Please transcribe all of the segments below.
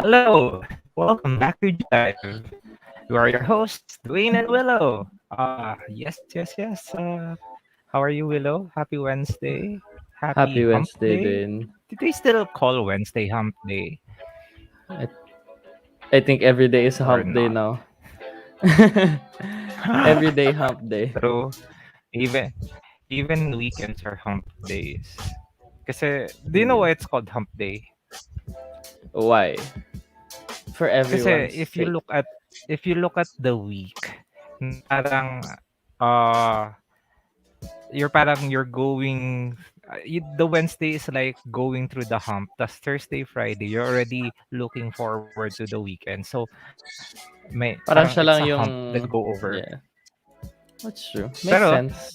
Hello, welcome back to G Live. We are your hosts, Duane and Willow. Yes. How are you, Willow? Happy Wednesday. Happy Happy Hump Wednesday, Day. Dwayne. Did they still call Wednesday Hump Day I, I think every day is a or hump day not? now. Every day hump day. True. Even even weekends are hump days. Kasi, do you know Yeah. why it's called Hump Day? Why? For Kasi everyone's sake. if you look at the week, na parang uh you're going the Wednesday is like going through the hump. That's Thursday, Friday. You're already looking forward to the weekend. So may parang Parang siya it's a lang hump yung... that go over. Yeah, that's true. Makes Pero sense.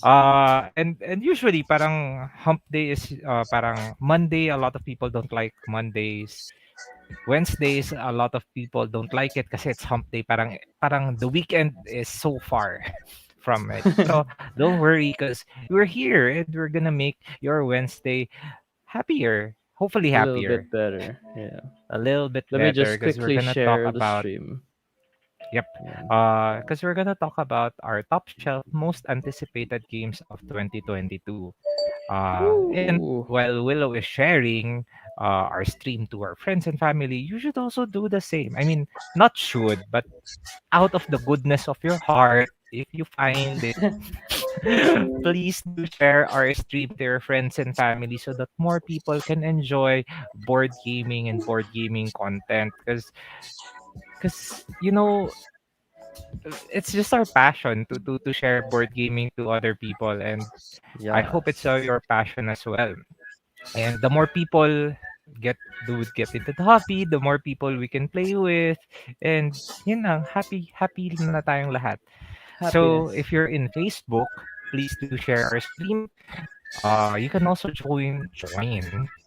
and usually parang hump day is parang Monday. A lot of people don't like Mondays. Wednesdays, a lot of people don't like it kasi it's hump day. Parang the weekend is so far from it. Pero don't worry because we're here and we're gonna make your Wednesday happier. Hopefully A little happier. bit better. Yeah. A little bit Let me better just because we're quickly gonna talk share the about stream. yep. Yeah. Because we're gonna talk about our top shelf most anticipated games of 2022. And Woo! while Willow is sharing our stream to our friends and family, you should also do the same. I mean, not should, but out of the goodness of your heart, if you find it, please do share our stream to your friends and family so that more people can enjoy board gaming and board gaming content. Because it's just our passion to share board gaming to other people, and I hope it's Yes. your passion as well. And the more people get into the hobby, the more people we can play with. And yun lang, happy na tayong lahat. So Happiness. if you're in Facebook, please do share our stream. You can also join.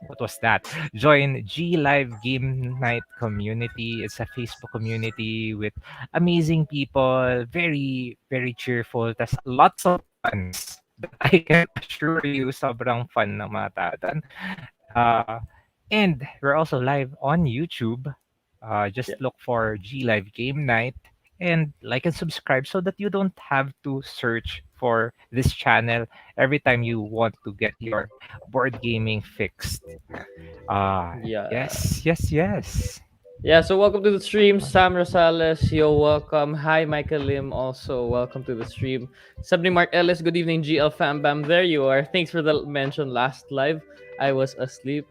What was that? Join G Live Game Night community. It's a Facebook community with amazing people, very cheerful. Tas lots of puns that I can assure you sobrang fun ng mga tao doon. Uh, and we're also live on YouTube. Yeah. Just look for G Live Game Night and like and subscribe so that you don't have to search for this channel every time you want to get your board gaming fixed. Yeah. Yes. Yeah, so welcome to the stream, Sam Rosales. Yo, welcome. Hi, Michael Lim. Also, welcome to the stream. Sabni Mark Ellis. Good evening, GL Fam Bam. There you are. Thanks for the mention last live. I was asleep.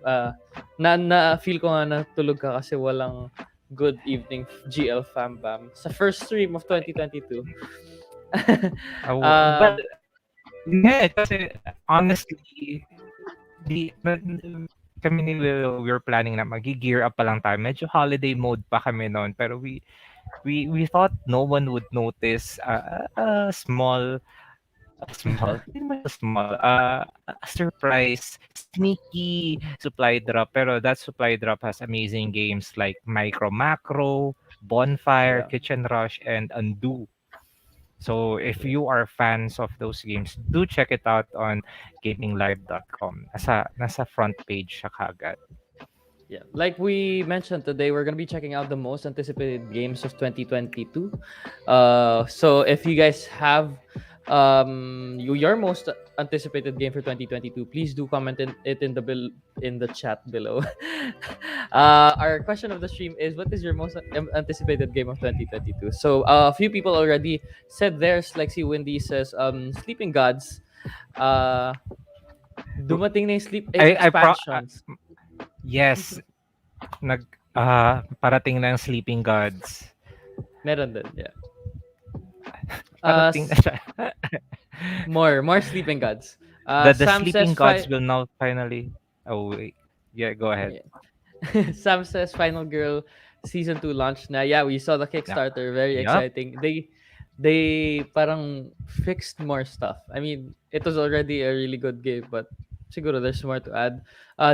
Na feel ko nga natulog ka kasi walang good evening GL Fam Bam sa first stream of 2022. Well, um, yeah, kasi honestly, kami ni Willow, we were planning na magi-gear up pa lang tayo. Medyo holiday mode pa kami noon, pero we thought no one would notice a small, hindi naman siya small, a surprise, sneaky supply drop. Pero that supply drop has amazing games like Micro Macro, Bonfire, yeah. Kitchen Rush, and Undo. So if you are fans of those games, do check it out on gaminglive.com. Nasa front page siya kagad. Yeah, like we mentioned today, we're gonna be checking out the most anticipated games of 2022. So if you guys have your most anticipated game for 2022, please do comment it in the chat below. Our question of the stream is, what is your most anticipated game of 2022? So a few people already said theirs. Lexi Wendy says Sleeping Gods. Uh, dumating na yung sleep I pro expansions. yes, parating na ang Sleeping Gods. Meron din, yeah. Parating na siya. More Sleeping Gods. The Sam says Sleeping Gods will now finally. Oh wait, yeah, go ahead. yeah. Sam says Final Girl season 2 launch na. Yeah, we saw the Yeah. Kickstarter. Very Yup. exciting. They parang fixed more stuff. I mean, it was already a really good game, but siguro there's more to add.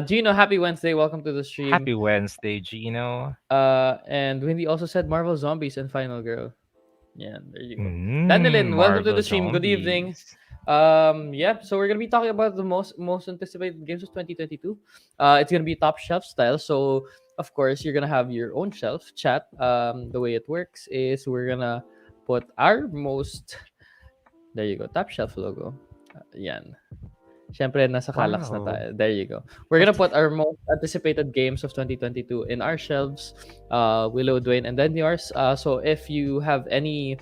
Gino, happy Wednesday. Welcome to the stream. Happy Wednesday, Gino. And Wendy also said Marvel Zombies and Final Girl. Yeah, there you go. Danilin, welcome to Marvel the stream. Good evening. Zombies. Yeah, so we're gonna be talking about the most anticipated games of 2022. It's gonna be top shelf style. So of course you're gonna have your own shelf chat. The way it works is we're gonna put our most, there you go, top shelf logo. Yan. Siyempre, nasa Calax na Wow. tayo. There you go. We're gonna put our most anticipated games of 2022 in our shelves. Willow, Dwayne, and then yours. So if you have any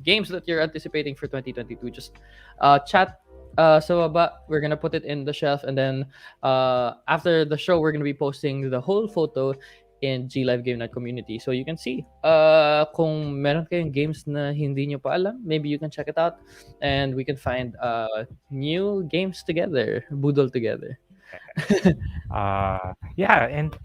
games that you're anticipating for 2022, just chat. So about we're gonna put it in the shelf, and then after the show, we're gonna be posting the whole photo in G Live Game Night community, so you can see kung meron kayong games na hindi nyo pa alam, maybe you can check it out, and we can find new games together, boodle together. Yeah, and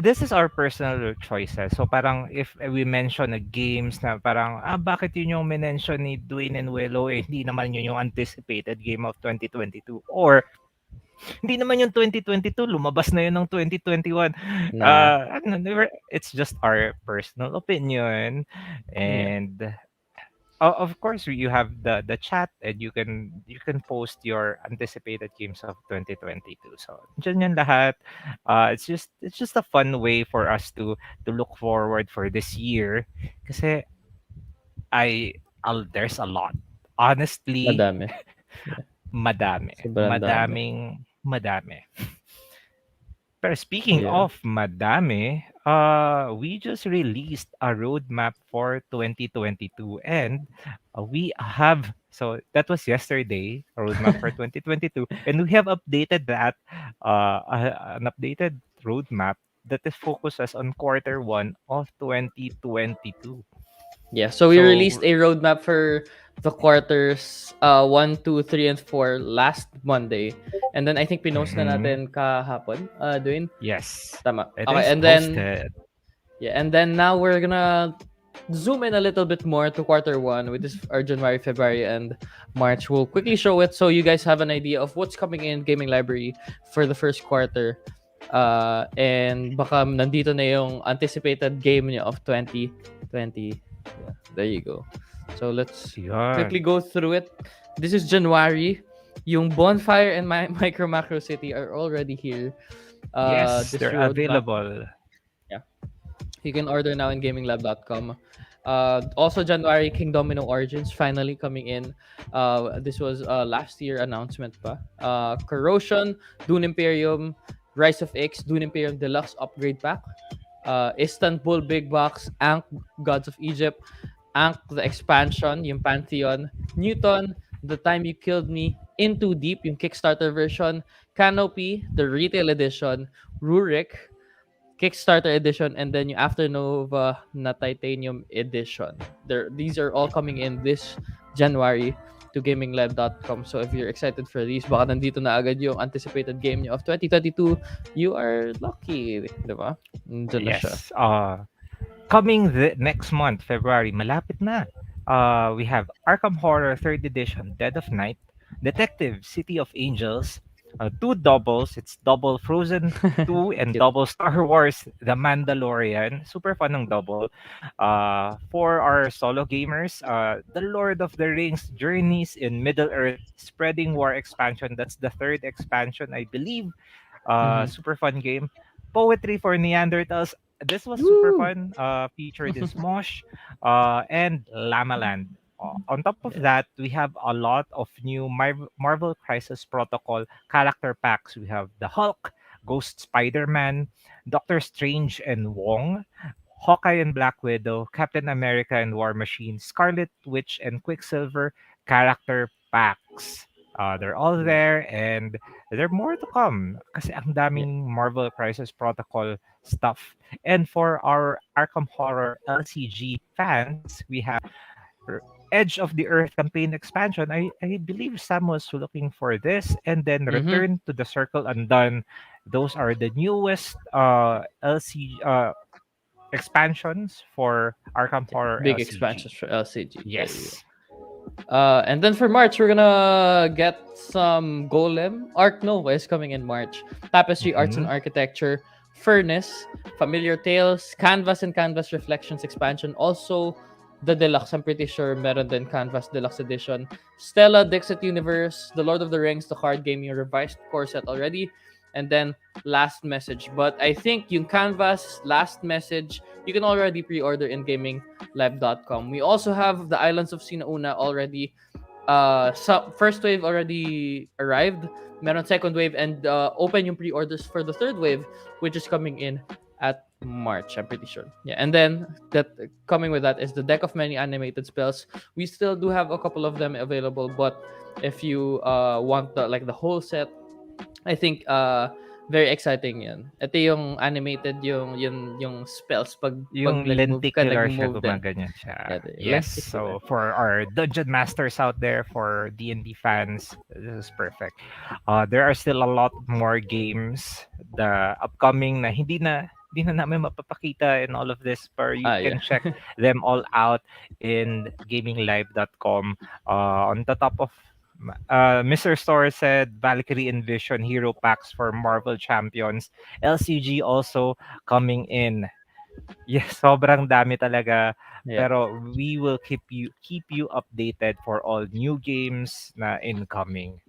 this is our personal choices. So parang if we mention na games na parang bakit yun yung mention ni Duane and Willo hindi naman yun yung anticipated game of 2022 or hindi naman yung 2022 lumabas na yun ng 2021. Nah, It's just our personal opinion yeah. and of course you have the chat and you can post your anticipated games of 2022, so dyan yan lahat. It's just a fun way for us to look forward for this year kasi I there's a lot, honestly. Madami. Yeah, Madami, sobrang dami. madami. Pero speaking Yeah. of madami, we just released a roadmap for 2022 and we have, so that was yesterday, a roadmap for 2022, and we have updated that, an updated roadmap that is focuses on quarter one of 2022. Yeah, so we released So, a roadmap for the quarters 1, 2, 3, and 4 last Monday. And then I think pinost na mhm, natin kahapon, Dwayne. yes, Tama. it Okay, is and then posted. yeah, and then now we're gonna zoom in a little bit more to quarter one, which is our January, February, and March. We'll quickly show it so you guys have an idea of what's coming in gaming library for the first quarter. And baka nandito na yung anticipated game niyo of 2020. Yeah, there you go. So let's quickly Yun. go through it. This is January. Yung Bonfire and Micro Macro City are already here. Yes, This they're roadmap, available. yeah, you can order now in gaminglab.com. Also, January, King Domino Origins finally coming in. This was last year announcement pa. Corrosion, Dune Imperium, Rise of X, Dune Imperium Deluxe Upgrade Pack, Istanbul Big Box, Ankh Gods of Egypt, Ankh the Expansion, yung Pantheon, Newton, The Time You Killed Me, Into Deep, yung Kickstarter version, Canopy, the Retail Edition, Rurik, Kickstarter edition, and then yung Afternova na Titanium edition. These are all coming in this January to gaminglive.com. So if you're excited for these, baka nandito na agad yung anticipated game nyo of 2022, you are lucky, di ba? Nandun na siya. Yes. Coming next month, February, malapit na. We have Arkham Horror 3rd Edition, Dead of Night, Detective City of Angels, two doubles. It's double Frozen 2 and Cute. double Star Wars The Mandalorian. Super fun ng double. For our solo gamers, The Lord of the Rings Journeys in Middle-earth Spreading War expansion. That's the third expansion, I believe. Mhm. Super fun game. Poetry for Neanderthals. This was super Woo! fun. Featured in Smosh, and Lamaland. On top of Yeah. that, we have a lot of new Marvel Crisis Protocol character packs. We have the Hulk, Ghost Spider-Man, Doctor Strange and Wong, Hawkeye and Black Widow, Captain America and War Machine, Scarlet Witch and Quicksilver character packs. They're all Yeah. there and there are more to come kasi ang Yeah. daming Marvel Crisis Protocol stuff. And for our Arkham Horror LCG fans, we have Edge of the Earth campaign expansion. I believe Sam was looking for this, and then Mhm. Return to the Circle Undone. Those are the newest LC expansions for Arkham Horror Big LCG. expansions for LCG. There you go. Yes. And then for March, we're gonna get some Golem. Arc Nova is coming in March. Tapestry Arts and Mhm. Architecture, Furnace, Familiar Tales, Canvas and Canvas Reflections expansion. Also, the deluxe. I'm pretty sure meron din Canvas Deluxe Edition. Stella, Dixit Universe, The Lord of the Rings, the card game, yung revised core set already. And then Last Message. But I think yung Canvas Last Message, you can already pre-order in gaminglive.com. We also have the Islands of Sinauna already. First wave already arrived. Meron second wave and open yung pre-orders for the third wave, which is coming in at March, I'm pretty sure. Yeah, and then that coming with that is the deck of many animated spells. We still do have a couple of them available, but if you want the whole set, I think very exciting 'yan. Ito yung animated yung spells pag Yung may move ka lenticular siya, nag-move din. gumaganyan siya. Yeah, the Yes, lenticular. so for our dungeon masters out there, for D&D fans, this is perfect. There are still a lot more games, the upcoming na hindi na namin mapapakita in all of this, but you Yeah. can check them all out in gaminglive.com. On the top of Mr. Store said Valkyrie Envision Hero Packs for Marvel Champions. LCG also coming in. Yes, sobrang dami talaga. Yeah. Pero we will keep you updated for all new games na incoming.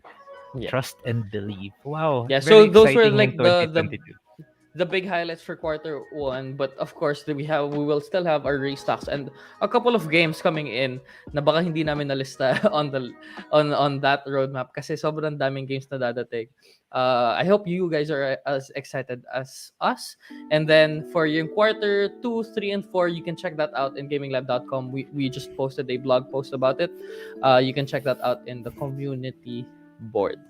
Yeah. Trust and believe. Wow, Yeah, very so those were exciting yung like twenty-two. the big highlights for quarter 1, but of course we will still have our restocks and a couple of games coming in na baka hindi namin nalista on that roadmap kasi sobrang daming games na dadating. I hope you guys are as excited as us. And then for yung quarter 2, 3, and 4, you can check that out in gaminglab.com. We just posted a blog post about it. You can check that out in the community board.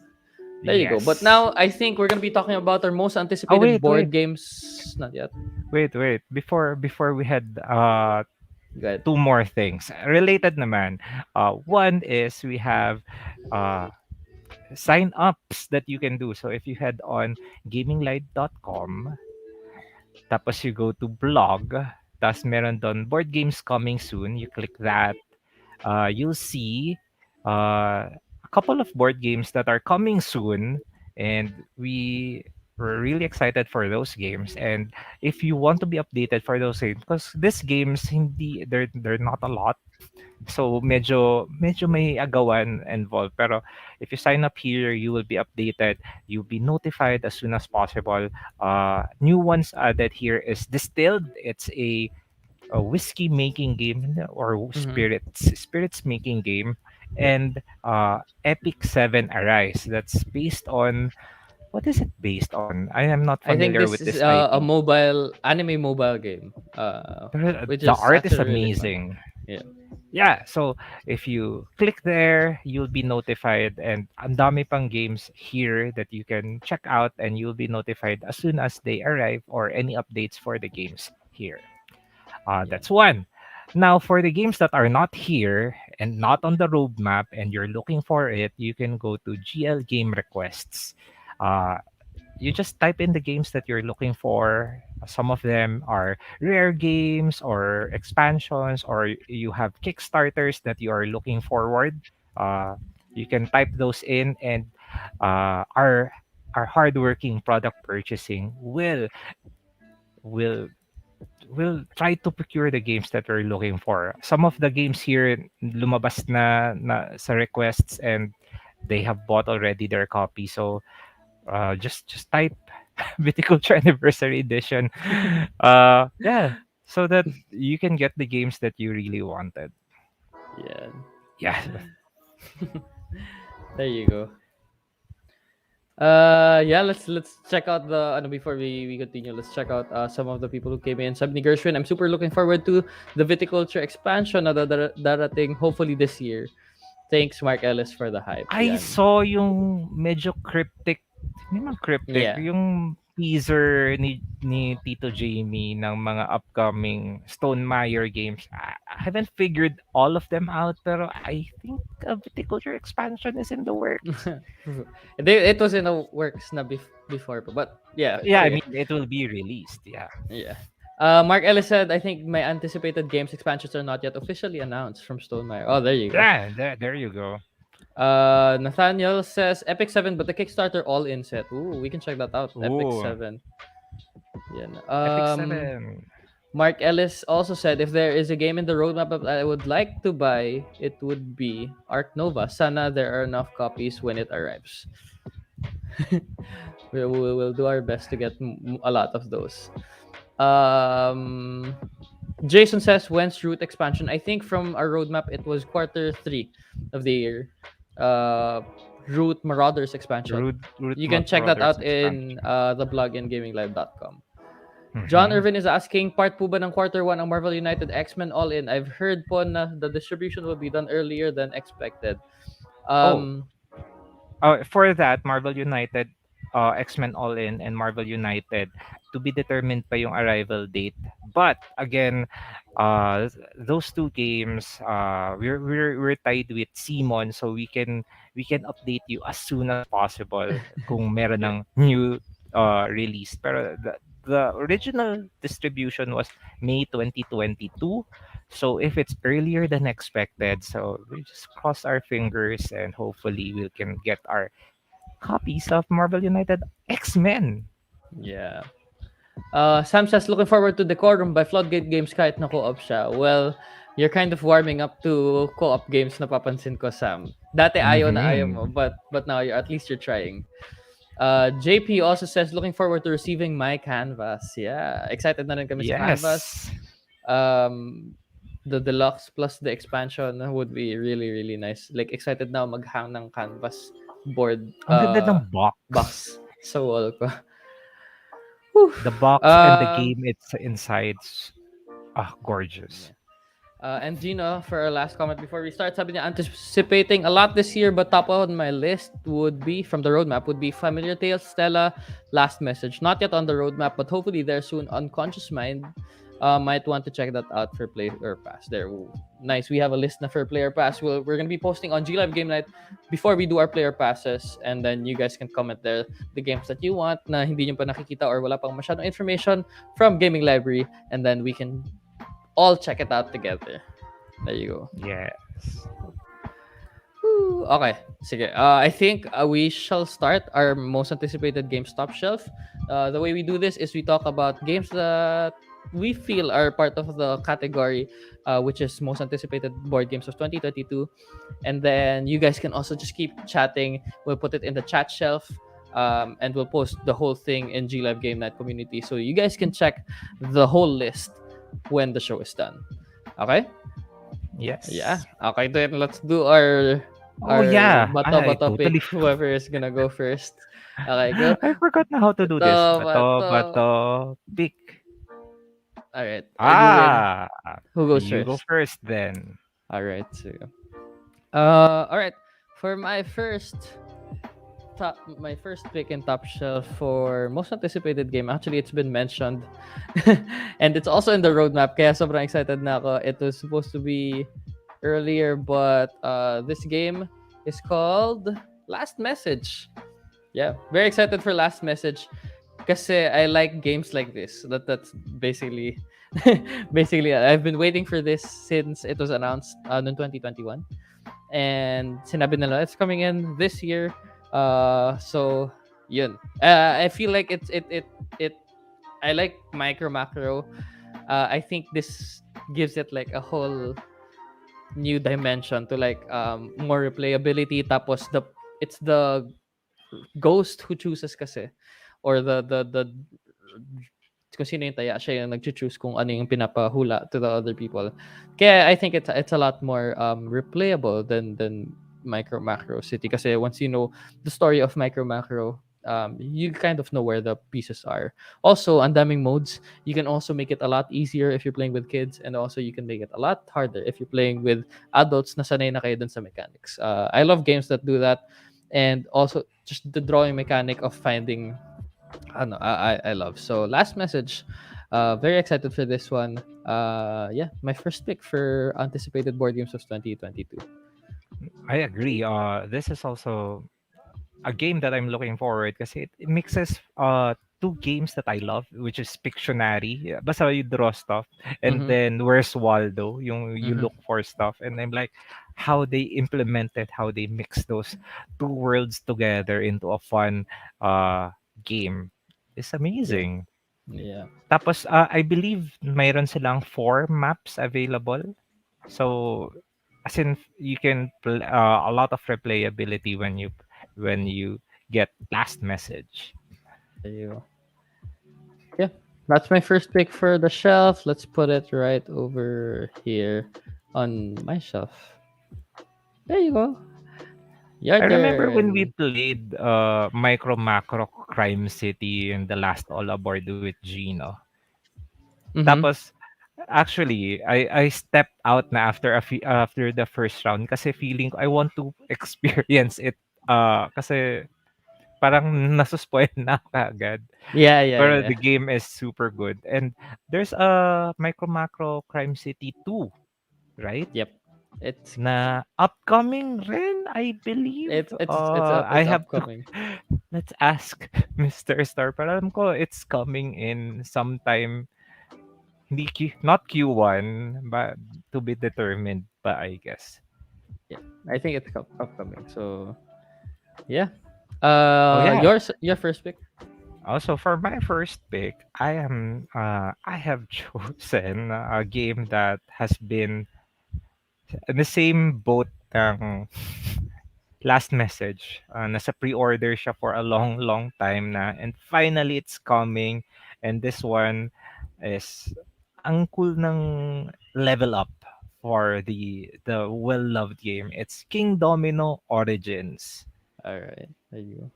There you go. But Yes. now I think we're gonna be talking about our most Oh, anticipated wait, board wait. games. Not yet. Wait. Before we had Go ahead. two more things. Related naman. One is we have uh sign ups that you can do. So if you head on gaminglive.com, tapos you go to blog, tapos meron doon board games coming soon. You click that. You'll see a couple of board games that are coming soon, and we're really excited for those games. And if you want to be updated for those games, because these games hindi they're not a lot, so medyo may agawan involved. Pero if you sign up here, you will be updated. You'll be notified as soon as possible. New ones added here is Distilled. It's a whiskey making game or Mm-hmm. spirits making game, Yep. and Epic 7 Arise. That's based on, what is it based on? I am not I think familiar this with is this a IP. mobile anime mobile game. Which The is art is actually really fun. amazing. Yeah. Yeah, so if you click there, you'll be notified, and ang dami pang games here that you can check out, and you'll be notified as soon as they arrive or any updates for the games here. Yeah. That's one. Now, for the games that are not here and not on the roadmap and you're looking for it, you can go to GL Game Requests. Uh, you just type in the games that you're looking for. Some of them are rare games or expansions, or you have Kickstarters that you are looking forward. Uh, you can type those in, and our hardworking product purchasing will will try to procure the games that we're looking for. Some of the games here lumabas na sa requests, and they have bought already their copy. So just type Viticulture Anniversary Edition. Yeah, so that you can get the games that you really wanted. Yeah. Yeah. There you go. Yeah, let's check out the before we continue, let's check out some of the people who came in. Sabni Gershwin, I'm super looking forward to the viticulture expansion na darating hopefully this year. Thanks Mark Ellis for the hype. I Yan. saw yung medyo cryptic, hindi man cryptic, Yeah. yung teaser ni Tito Jamie ng mga upcoming Stone Meyer games. I haven't figured all of them out, pero I think a viticulture expansion is in the works. It was in the works na before but yeah, Yeah, I sige. mean, it will be released. Yeah. Yeah. Mark Ellis said, I think my anticipated games expansions are not yet officially announced from Stonemaier. Oh, there you go. Yeah, there you go. Nathaniel says Epic 7, but the Kickstarter all in set. Ooh, we can check that out. Epic Ooh, 7. Yan. Epic 7. Mark Ellis also said if there is a game in the roadmap that I would like to buy, it would be Arc Nova. Sana there are enough copies when it arrives. We'll do our best to get a lot of those. Um, Jason says when's route expansion? I think from our roadmap it was quarter 3 of the year. Uh, route Marauders expansion. Root You can check that Brothers out in expansion. the blog in gaminglive.com. John Mm-hmm. Irvin is asking, part po ba ng quarter 1 ang Marvel United X-Men All-In? I've heard po na the distribution will be done earlier than expected. Oh, Um, for that, Marvel United, X-Men All In, and Marvel United, to be determined pa yung arrival date. But again, those two games, we're tied with Simon, so we can update you as soon as possible kung meron yeah. ng new release. Pero the original distribution was May 2022. So if it's earlier than expected, so we just cross our fingers and hopefully we can get our copies of Marvel United X-Men. Yeah. Sam says, looking forward to Decorum by Floodgate Games kahit na co-op siya. Well, you're kind of warming up to co-op games na papansin ko, Sam. Dati ayaw na ayaw mo, Mm-hmm. but now at least you're trying. JP also says, looking forward to receiving my canvas. Yeah, excited na rin kami sa canvas. Yes. The deluxe plus the expansion would be really, really nice. Like, excited na ako maghang ng canvas board Ang ganda ng box. box sa wall ko. Whew. The box and the Um, game it's inside. Gorgeous. And Gina, for our last comment before we start, sabi niya, anticipating a lot this year, but top on my list would be, from the roadmap, would be Familiar Tales, Stella, Last Message. Not yet on the roadmap, but hopefully there soon. Unconscious Mind might want to check that out for Player Pass. There, ooh, nice. We have a list na for Player Pass. We're going to be posting on G Live Game Night before we do our Player Passes, and then you guys can comment there the games that you want na hindi nyo pa nakikita or wala pang masyadong information from Gaming Library, and then we can all check it out together. There you go. Yes. Woo. Okay, sige. I think we shall start our most anticipated games top shelf. The way we do this is we talk about games that we feel are part of the category, which is most anticipated board games of 2022. And then you guys can also just keep chatting. We'll put it in the chat shelf. And we'll post the whole thing in G Live Game Night community, so you guys can check the whole list when the show is done. Okay? Yes. Yeah. Okay, then let's do our Oh yeah. I bato pick. totally Whoever is gonna go first. Okay, go. I forgot na how to do this. Bato, pick. All right. Are you ready? Who goes You go first? first then. All right. So, all right. For my first pick in top shelf for most anticipated game. Actually, it's been mentioned, and it's also in the roadmap. Kaya sobrang excited na ako. It was supposed to be earlier, but this game is called Last Message. Yeah, very excited for Last Message. Kasi I like games like this. That's basically basically I've been waiting for this since it was announced in 2021. And sinabi nila it's coming in this year. So yun. I feel like it I like micro macro. I think this gives it like a whole new dimension to like more replayability. Tapos it's the ghost who chooses kasi, or the kung sino yung taya, siya yung nag-choose kung ano yung pinapahula to the other people. Kaya I think it's a lot more replayable than Micro Macro City, kasi once you know the story of Micro Macro, you kind of know where the pieces are. Also, ang daming modes. You can also make it a lot easier if you're playing with kids, and also you can make it a lot harder if you're playing with adults na sanay na kayo dun sa mechanics. I love games that do that, and also just the drawing mechanic of finding I love. So Last Message, very excited for this one. Yeah, my first pick for anticipated board games of 2022. I agree. This is also a game that I'm looking forward kasi it mixes two games that I love, which is Pictionary. Yeah, basta you draw stuff, and Mm-hmm. then Where's Waldo? Yung you Mm-hmm. look for stuff, and I'm like how they implemented, how they mix those two worlds together into a fun game. It's Yeah. amazing. Yeah. Tapos, I believe mayroon silang 4 maps available. So, as in you can a lot of replayability when you get last message. There you go. Yeah. That's my first pick for the shelf. Let's put it right over here on my shelf. There you go. Your I remember when we turn. played Micro Macro Crime City and the last all aboard with Gino. Mm-hmm. Tapos actually I stepped out na after the first round kasi feeling ko I want to experience it kasi parang nasuspoil na ako kaagad. Yeah, yeah, Pero yeah. the game is super good and there's a Micro Macro Crime City 2, right? Yep. It's Na upcoming rin, I believe. I it's have to upcoming. let's ask Mr. Star. Pero alam ko it's coming in sometime hindi not Q1 but to be determined pa I guess. Yeah. I think it's upcoming. So yeah. Oh yeah. Your first pick. Also for my first pick, I have chosen a game that has been in the same boat ng last message. Nasa pre-order siya for a long, long time na. And finally, it's coming. And this one is ang cool ng level up for the well-loved game. It's King Domino Origins. All right. There you go.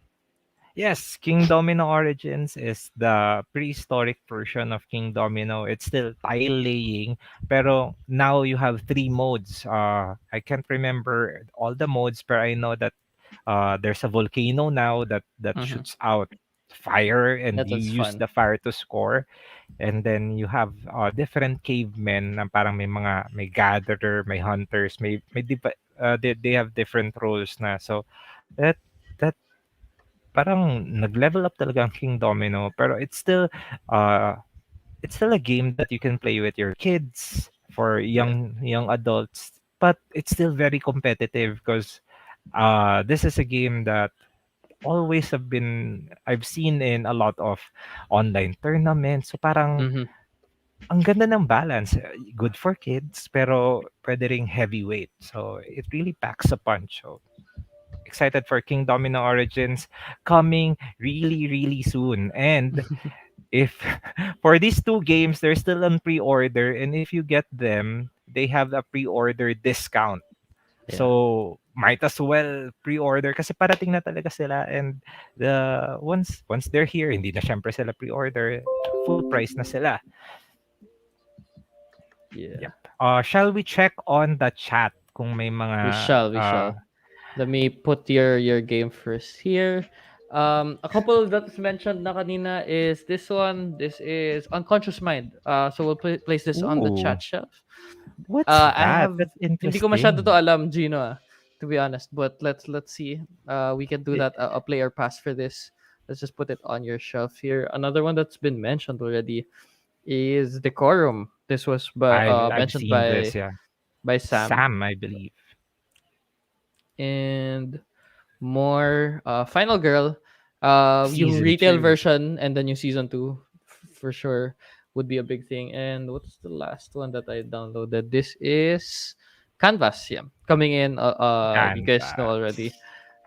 Yes, King Domino Origins is the prehistoric version of King Domino. It's still tile laying, pero now you have 3 modes. I can't remember all the modes, but I know that there's a volcano now that Mm-hmm. shoots out fire, and That you was use fun. the fire to score. And then you have different cavemen na parang may gatherer, may hunters, they have different roles na. So that that parang nag-level up talaga ang King Domino, pero uh it's still a game that you can play with your kids, for Yeah. young adults, but it's still very competitive because this is a game that always have been I've seen in a lot of online tournaments. So parang Mm-hmm. ang ganda ng balance. Good for kids, pero pwede ring heavyweight. So it really packs a punch. So excited for King Domino Origins coming really, really soon. And if for these 2 games, they're still on pre-order, and if you get them, they have a pre-order discount. Yeah. So might as well pre-order kasi parating na talaga sila, and once they're here, hindi na syempre sila pre-order, full price na sila. Yeah. Yep. Shall we check on the chat kung may mga We shall. We uh shall. Let me put your game first here. A couple that's mentioned na kanina is this one. This is Unconscious Mind. So we'll place this on the ooh, chat shelf. what's I that? have That's hindi ko masyado to interesting. alam, Gino, to be honest. But let's see. We can do I that. A player pass for this. Let's just put it on your shelf here. Another one that's been mentioned already is Decorum. This was I've mentioned seen this, yeah. by Sam. Sam, I believe. And more Final Girl, yung Season retail 2. version and the new season 2 for sure would be a big thing. And what's the last one that I downloaded? This is Canvas, yeah, coming in. You guys know already.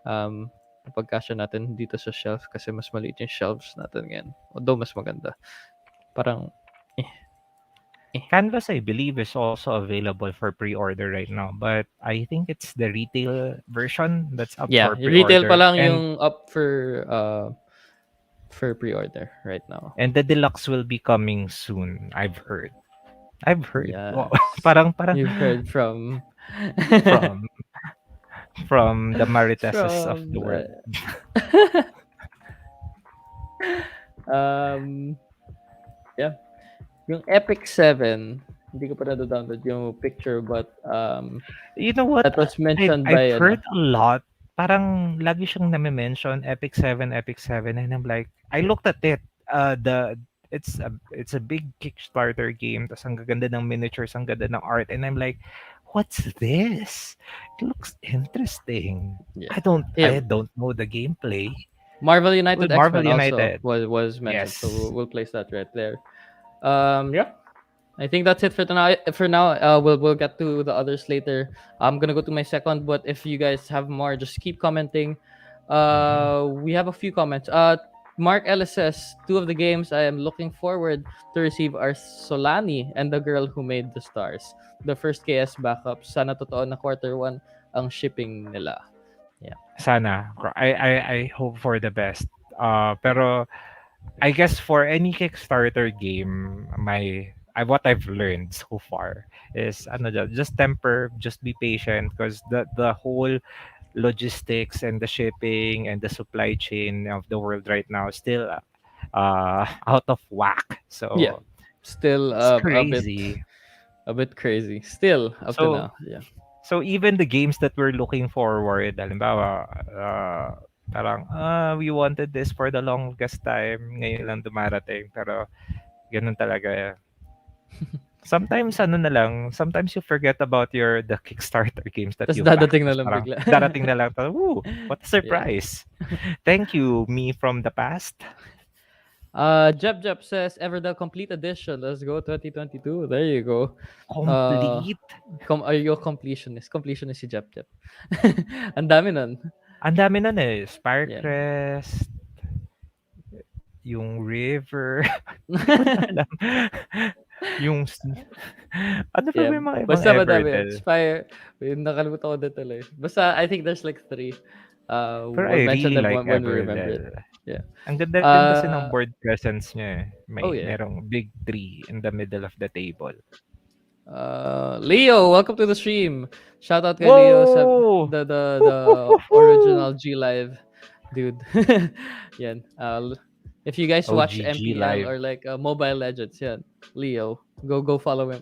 Canvas. Napagkasya natin dito sa shelf kasi mas maliit yung shelves natin ngayon. Although mas maganda. Parang eh, eh. Canvas, I believe, is also available for pre-order right now, but I think it's the retail version that's up Yeah, for retail pa pre-order, lang yung up for pre-order right now. and the deluxe will be coming soon. I've heard. I've heard. Wow. Yes. parang You've heard from from from the Mariteses of from the world. um yeah, yung Epic 7, hindi ko pa na-download yung picture but You know what? that was mentioned I've by heard a lot. Parang lagi siyang name-mention, Epic 7, and I'm like, I looked at it. It's a big Kickstarter game. Tas ang gaganda ng miniatures, ang ganda ng art, and I'm like, what's this? It looks interesting. yeah. I Yeah. don't know the gameplay. Marvel Well, United X Marvel Men also United. was mentioned, so Yes. we'll place that right there. Yeah, I think that's it for tonight. For now, we'll get to the others later. I'm gonna go to my second, but if you guys have more, just keep commenting. Mhm. We have a few comments. Mark Ellis says two of the games I am looking forward to receive are Solani and the Girl Who Made the Stars. The first KS backup. Sana totoo na quarter one ang shipping nila. Yeah. Sana. I hope for the best. Pero I guess for any Kickstarter game, what I've learned so far is just temper, just be patient because the whole logistics and the shipping and the supply chain of the world right now is still out of whack. Yeah. So Still it's a crazy. bit crazy. Still up to So now. Yeah. so even the games that we're looking forward, halimbawa, parang we wanted this for the longest time, ngayon lang dumarating pero ganun talaga. Sometimes sometimes you forget about the Kickstarter games that Tas you backed. dadating na Tapos lang parang bigla. darating na lang, parang, woo, what a Yeah. surprise. Thank you, me from the past. Jeb Jeb says Everdell Complete Edition. Let's go 2022. There you go. Uh, Complete. are you a completionist? Completionist si Jeb Jeb. Ang dami nun. Ang dami nun eh. Yeah. Spirecrest, yung River. Hindi ko na alam. yung... ano pa ba Yeah. yung mga ibang Basta madami yun. Everdell? Spire. Nakalimutan ko din tuloy. Basta I think there's like three. Pero We'll I mention really them like when we remember it. Everdell. Yeah. Ang ganda din kasi ng Uh, board presence niya eh. oh yeah. Merong big tree in the middle of the table. Leo, welcome to the stream. Shout out kay Leo sa Whoa! the original G Live dude. Yan. If you guys watch OGG MPL Live. or like Mobile Legends, yan. Leo, go follow him.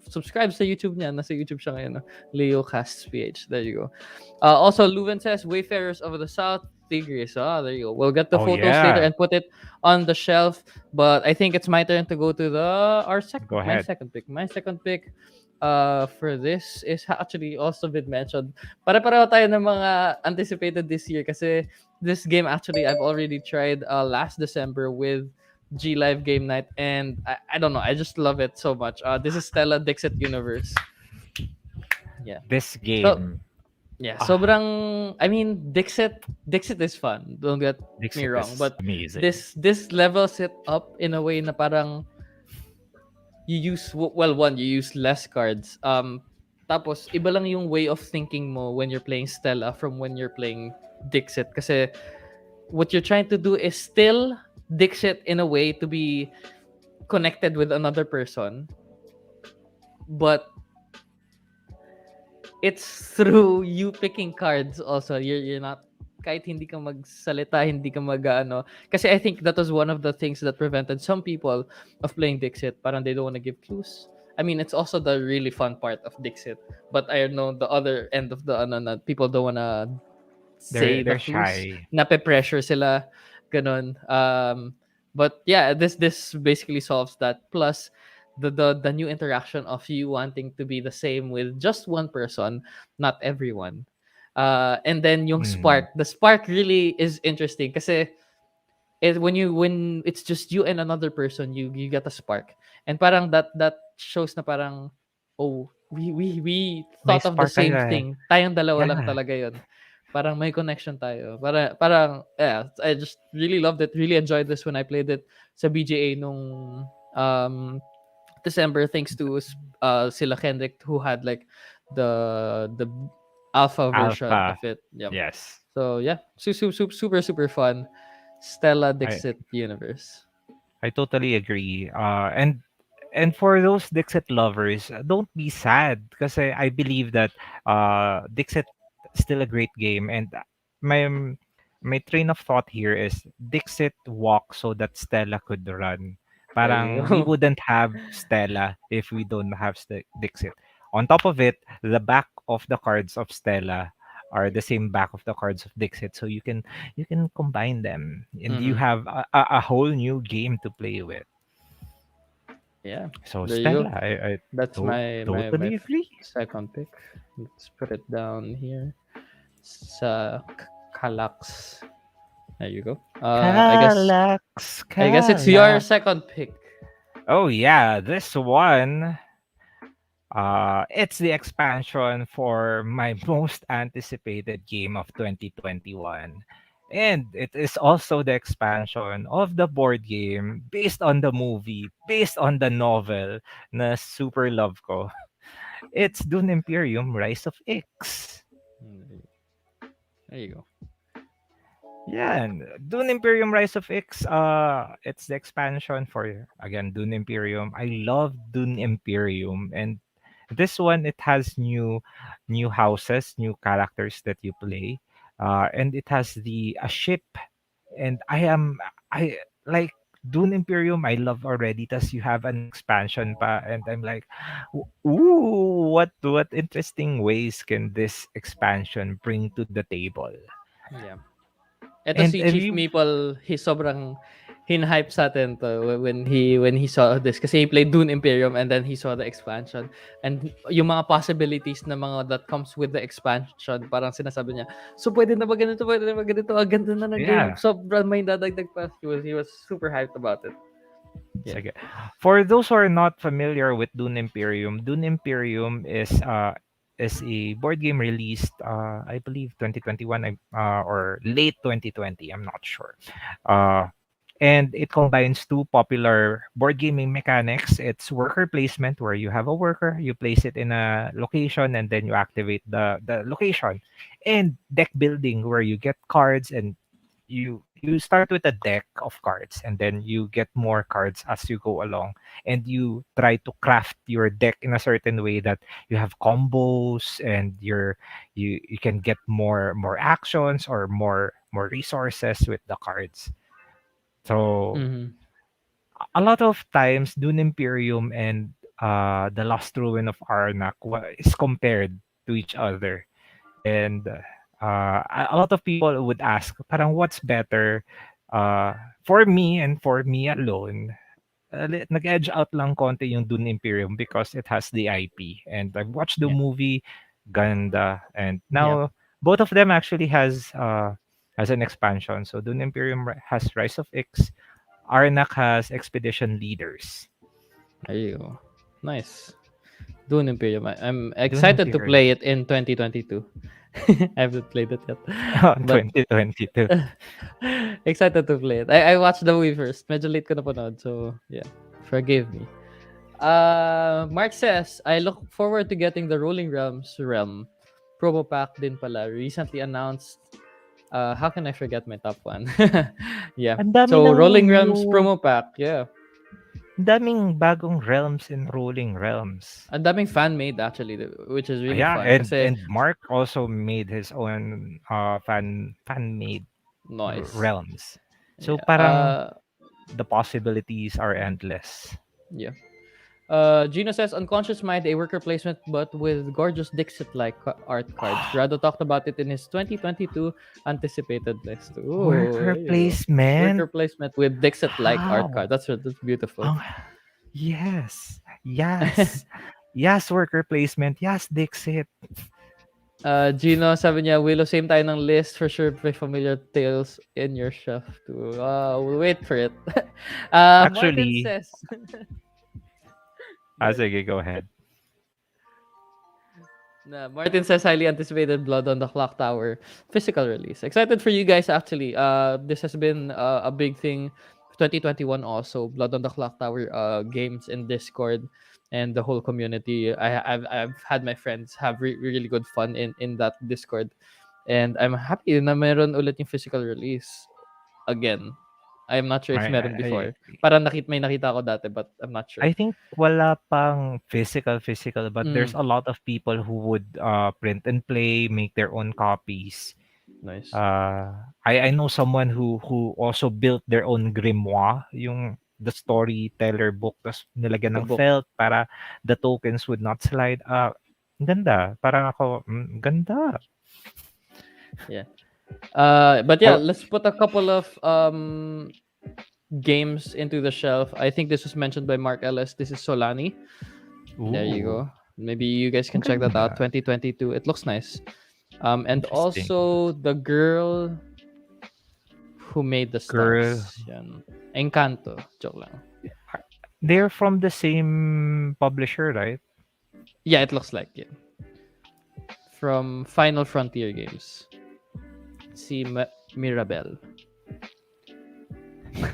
Subscribe sa YouTube niya. Nasa YouTube siya ngayon. No? Leo Casts PH. There you go. Also, Leuven says Wayfarers of the South Tigris. There you go. We'll get the Oh photos later yeah. and put it on the shelf. But I think it's my turn to go to Go my ahead. second pick. My second pick for this is actually also been mentioned. Pare-pareho tayo ng mga anticipated this year kasi this game actually I've already tried last December with G Live Game Night, and I don't know, I just love it so much. This is Stella Dixit Universe. Yeah. This So game. yeah, Ah, sobrang I mean Dixit is fun. Don't get me Dixit wrong, is but amazing. this levels it up in a way na parang you use well one you use less cards. Tapos iba lang yung way of thinking mo when you're playing Stella from when you're playing Dixit kasi what you're trying to do is still Dixit in a way to be connected with another person, but it's through you picking cards also. You're not kahit hindi ka magsalita, hindi ka mag-ano. Kasi I think that was one of the things that prevented some people of playing Dixit. Parang they don't want to give clues. I mean, it's also the really fun part of Dixit. But I know the other end of the ano na people don't want to say the They're clues. shy. Nape-pressure sila. Ganon. But yeah, this basically solves that. Plus, the new interaction of you wanting to be the same with just one person, not everyone. And then yung Mm. spark, the spark really is interesting kasi when it's just you and another person, you get a spark, and parang that shows na parang oh we May thought of the spark same kayo eh. thing, tayong dalawa lang Yeah. talaga yon, parang may connection tayo, parang yeah, I just really loved it, really enjoyed this when I played it sa BGA nung um December, thanks to sila Kendrick who had like the alpha version of Alpha. it. Yep. Yes. So yeah, super fun. Stella I Dixit universe. I totally agree. And for those Dixit lovers, don't be sad kasi I believe that Dixit is still a great game, and my my train of thought here is Dixit walk so that Stella could run. There you Parang we go. wouldn't have Stella if we don't have Dixit. On top of it, the back of the cards of Stella are the same back of the cards of Dixit, so you can combine them and you Mm-hmm. have a whole new game to play with. Yeah, So there you go. Stella, I That's my totally agree. second pick. Let's put it down here. Sa Kalax. There you go. Calax, I guess it's your Calax. second pick. Oh yeah, this one. It's the expansion for my most anticipated game of 2021. And it is also the expansion of the board game based on the movie, based on the novel na super love ko. It's Dune Imperium Rise of X. Mm, there you go. Yan. Dune Imperium Rise of X, it's the expansion for, again, Dune Imperium. I love Dune Imperium, and this one, it has new houses, new characters that you play. And it has the a ship, and I like Dune Imperium, I love already. Tas you have an expansion pa, and I'm like, ooh, what interesting ways can this expansion bring to the table? Yeah. Eto And si if Chief you Maple, he sobrang hinhype sa atin to when he saw this kasi he played Dune Imperium and then he saw the expansion and yung mga possibilities na mga that comes with the expansion parang sinasabi niya so pwede na ba ganito ang ganda na ng game Yeah. sobrang may dadagdag pa he was super hyped about it. Yeah. Sige. For those who are not familiar with Dune Imperium is a board game released I believe 2021 or late 2020, I'm not sure. Uh and it combines two popular board gaming mechanics. It's worker placement, where you have a worker, you place it in a location, and then you activate the location, and deck building, where you get cards, and you start with a deck of cards, and then you get more cards as you go along, and you try to craft your deck in a certain way that you have combos, and you can get more actions or more resources with the cards. So Mhm. a lot of times Dune Imperium and the Lost Ruin of Arnak is compared to each other. And a lot of people would ask, parang what's better? Uh, for me and for me alone, nag-edge out lang konti yung Dune Imperium because it has the IP. And I've watched the Yeah. movie, ganda. And Yeah. now, both of them actually has an expansion. So Dune Imperium has Rise of X, Arnak has Expedition Leaders. There you go. Nice. Dune Imperium. I'm Dune excited to Imperium. play it in 2022. I haven't played it yet. But 2022. excited to play it. I watched the movie first. Medyo late ko napanood. So, yeah. Forgive me. Mark says, I look forward to getting the Rolling Realms realm promo pack din pala. Recently announced. How can I forget my top one? Yeah. Ang dami So, ng Rolling Realms new promo pack. Yeah. Ang daming bagong realms and rolling realms. Ang daming fan-made actually, which is really Yeah, fun. Kasi and Mark also made his own fan made noise. realms. So Yeah. parang the possibilities are endless. Yeah. Gino says unconscious mind a worker placement but with gorgeous Dixit-like art cards. Rado talked about it in his 2022 anticipated list. Ooh, Worker there you go. placement? Worker placement with Dixit-like art card. How? That's beautiful. Ang yes. Yes. Yes, worker placement. Yes, Dixit. Gino, sabi niya, Willow, same tayo ng list. For sure, may familiar tales in your shelf too. We'll wait for it. Martin Actually, says... Go ahead. sige, go ahead. Martin says highly anticipated Blood on the Clock Tower physical release. Excited for you guys actually. This has been a big thing 2021 also. Blood on the Clock Tower games in Discord and the whole community. I've had my friends have really good fun in that Discord. And I'm happy na meron ulit yung physical release again. I'm not sure if meron I before. Parang may nakita ko dati but I'm not sure. I think wala pang physical, but there's Mm, a lot of people who would print and play, make their own copies. nice. Uh, I know someone who also built their own grimoire, yung the storyteller book, tapos nilagyan The ng book. felt para the tokens would not slide. Ganda. Parang ako, ganda. Yeah. But yeah, Oh, let's put a couple of games into the shelf. I think this was mentioned by Mark Ellis. This is Solani. There you ooh, go. Maybe you guys ang can check that out. ganda. 2022. It looks nice. And Interesting. also the girl who made the Girl, stars. Yan. Encanto. Joke lang. they're from the same publisher, right? Yeah, it looks like it. From Final Frontier Games. Si Mirabel.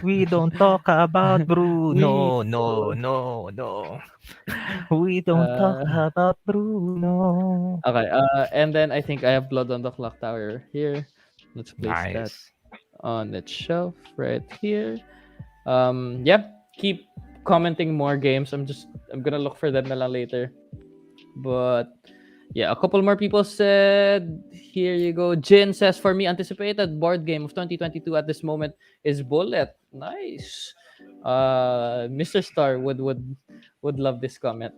We don't talk about We Bruno. No, no, no. We don't talk uh about Bruno. okay, and then I think I have Blood on the Clock Tower here. Let's place that Nice. on its shelf right here. Yeah, keep commenting more games. I'm gonna look for them na lang later. But yeah, a couple more people said, here you go. Jin says, for me, anticipated board game of 2022 at this moment is Bullet. Nice. Mr. Star would love this comment.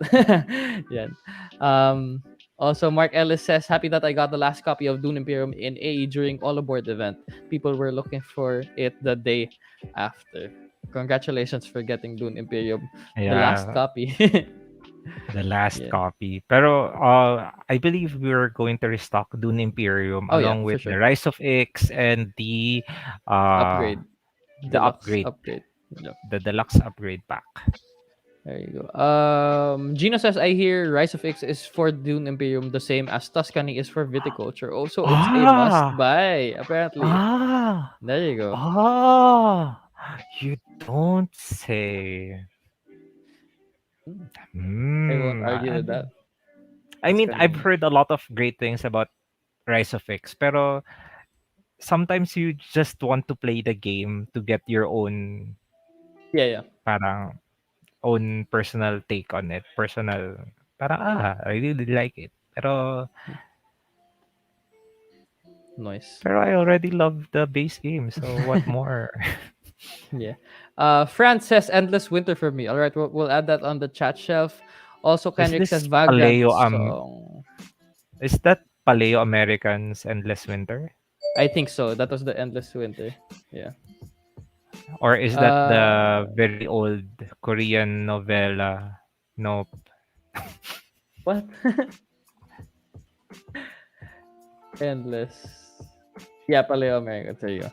Yeah. Also, Mark Ellis says, happy that I got the last copy of Dune Imperium in AE during All Aboard event. People were looking for it the day after. Congratulations for getting Dune Imperium, the last Yeah, copy. the last Yeah. copy. Pero I believe we're going to restock Dune Imperium Oh yeah, along for with the sure. Rise of X and uh Upgrade, the deluxe upgrade, upgrade. Yeah, the deluxe upgrade pack. there you go. Gino says, I hear Rise of X is for Dune Imperium the same as Tuscany is for viticulture. Also, it's a must Ah! buy. Apparently, Ah! there you go. Ah! You don't say. I won't Hmm. argue with that. I mean, I've Tuscany. heard a lot of great things about Rise of X, pero sometimes you just want to play the game to get your own Yeah, yeah. parang own personal take on it. Personal, parang I really like it. Nice. Pero I already love the base game, so what more? Yeah. Fran says endless winter for me. All right, we'll add that on the chat shelf. Also, Is Kendrick says this Vagrant Paleo song. is that Paleo Americans Endless Winter? I think so. That was the endless winter. Yeah. Or is that the Uh, very old Korean novela? Nope. what? Endless. Yeah, Paleo America. There you go.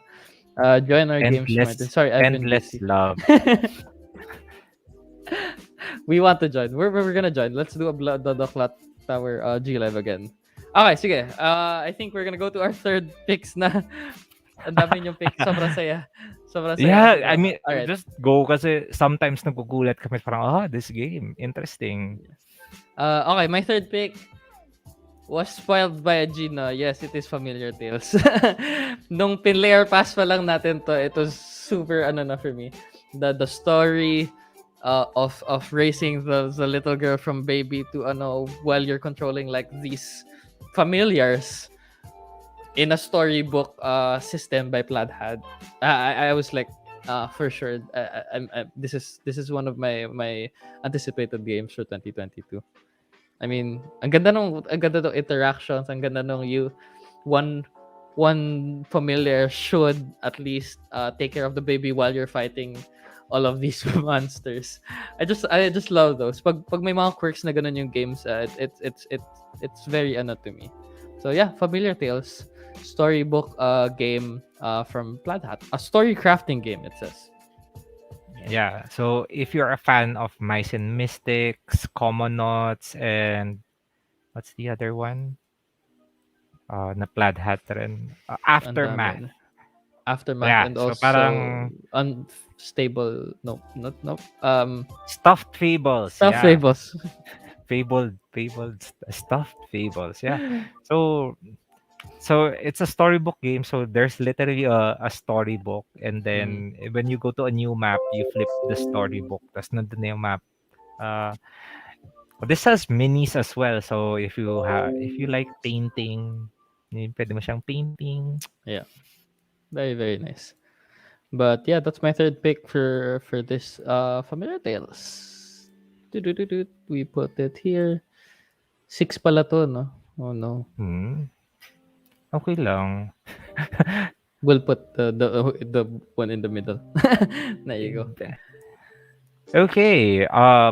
Join our games, Martin. Sorry, I've been Endless busy. love. We want to join. We're gonna join. Let's do a Blood the Clock Tower G Live again. Okay, sige. I think we're gonna go to our third picks na. Ang dami yung picks. Sobrang saya. Sobrang saya Yeah, kasi. I mean, Alright. just go kasi sometimes nagugulat kami parang, this game, interesting. Okay, my third pick was spoiled by a Gina. Yes, it is Familiar Tales. Nung pinlayer pass pa lang natin to, it was super na for me. The story of raising the little girl from baby to while you're controlling like these familiars in a storybook system by Plaid had. I was like for sure this is one of my anticipated games for 2022. I mean, ang ganda ng interactions, ang ganda nung one one familiar should at least take care of the baby while you're fighting all of these monsters. I just love those. Pag may mga quirks na ganun yung games, it's very to me. So yeah, Familiar Tales storybook game from Plaid Hat. A story crafting game, it says. Yeah, so if you're a fan of Mice and Mystics, Commonauts, and what's the other one? Na Plaid Hat rin. Ang dami. Aftermath. Aftermath Yeah, and so also parang unstable. No, not no. Stuffed Fables. Stuff Yeah, labels. Stuffed Fables. Yeah. So it's a storybook game. So there's literally a storybook, and Mm. then when you go to a new map, you flip the storybook. Tas nandun na yung map. Uh, this has minis as well. So if you like painting, pwede mo siyang painting. Yeah, very very nice. But yeah, that's my third pick for this Familiar Tales. Do. We put it here. 6 pala to, no? Oh no. Okay lang. We'll put the one in the middle. There you go. Okay,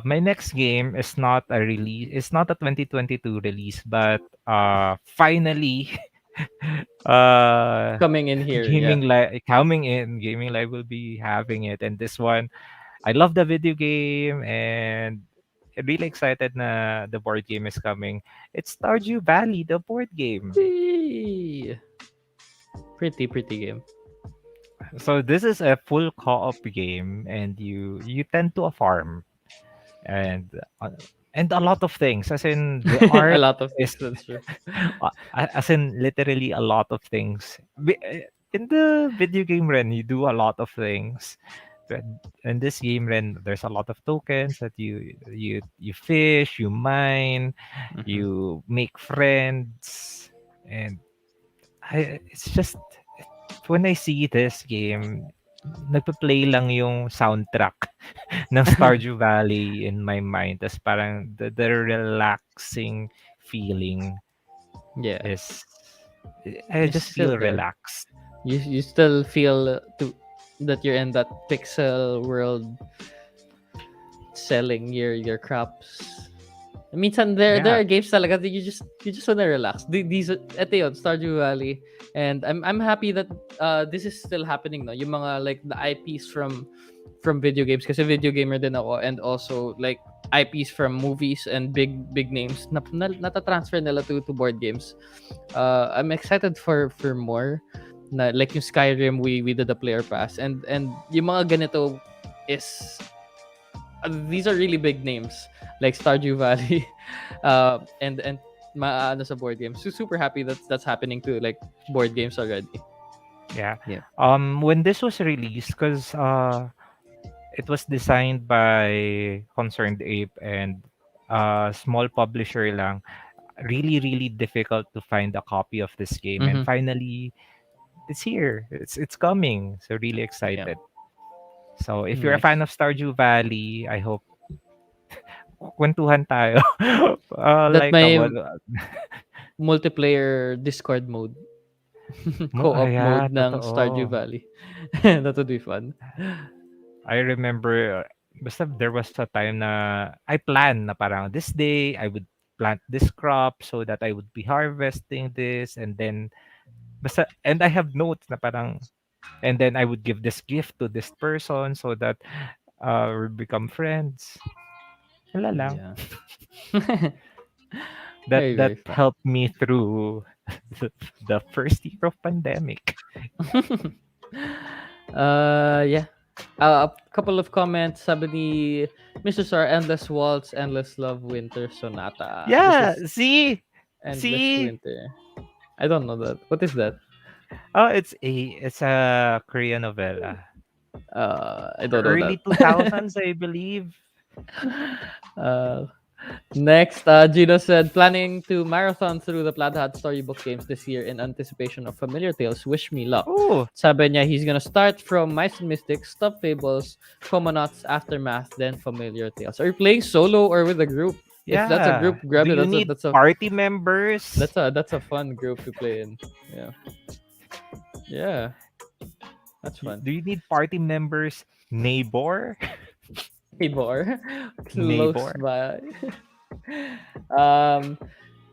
my next game is not a release. It's not a 2022 release, but finally, Coming in here, yeah. Gaming live will be having it, and this one I love the video game, and I'm really excited na the board game is coming. It's Stardew Valley, the board game. Eee. Pretty game. So this is a full co-op game, and you tend to a farm, and uh, and a lot of things. As in the A art lot of is things, that's true. as in literally a lot of things. In the video game, Ren, you do a lot of things. But in this game, Ren, there's a lot of tokens that you fish, you mine, Mhm. you make friends, and it's just when I see this game, nagpe-play lang yung soundtrack ng Stardew Valley in my mind. Tas parang the relaxing feeling Yeah, is I it's just still feel there. relaxed. You still feel to that you're in that pixel world, selling your crops. Minsan there Yeah. are games talaga that you just wanna relax. These ito yun, Stardew Valley, and I'm happy that this is still happening, no. Yung mga like the IPs from video games, kasi video gamer din ako, and also like IPs from movies and big names na nata-transfer nila to board games. I'm excited for more. Na like yung Skyrim, we did a player pass, and yung mga ganito is these are really big names like Stardew Valley, and ano sa board games. So super happy that's happening to like board games already. Yeah. Yeah. When this was released, because it was designed by Concerned Ape and small publisher lang, really difficult to find a copy of this game. And Mm-hmm. finally, it's here. It's coming. So really Yeah. excited. So if you're a fan Nice. of Stardew Valley, I hope kwentuhan tayo. That Like may about multiplayer Discord mode, co-op yeah, mode ng Stardew totoo. Valley. That would be fun. I remember basta there was a time na I plan na parang this day I would plant this crop so that I would be harvesting this, and then basta and I have notes na parang and then I would give this gift to this person so that we become friends. Wala lang. Yeah. That Very fun. helped me through the first year of pandemic. Yeah. A couple of comments. Sabi ni Mr. Star, Endless Waltz, Endless Love, Winter Sonata. This Yeah, is see? Endless See? Winter. I don't know that. What is that? Oh, it's a Korean novela. I don't know Early that. 2000s, I believe. uh, Next, Gino said, planning to marathon through the Plaid Hat Storybook games this year in anticipation of Familiar Tales. Wish me luck. Oh, Sabi niya, he's gonna start from Mice and Mystics, Stop Fables, Comonauts, Aftermath, then Familiar Tales. Are you playing solo or with a group? If that's a yeah. group, grab Do it. you need party members? That's a fun group to play in. Yeah, yeah, that's fun. Do you need party members? Neighbor? Neighbor, close Neighbor? by. um,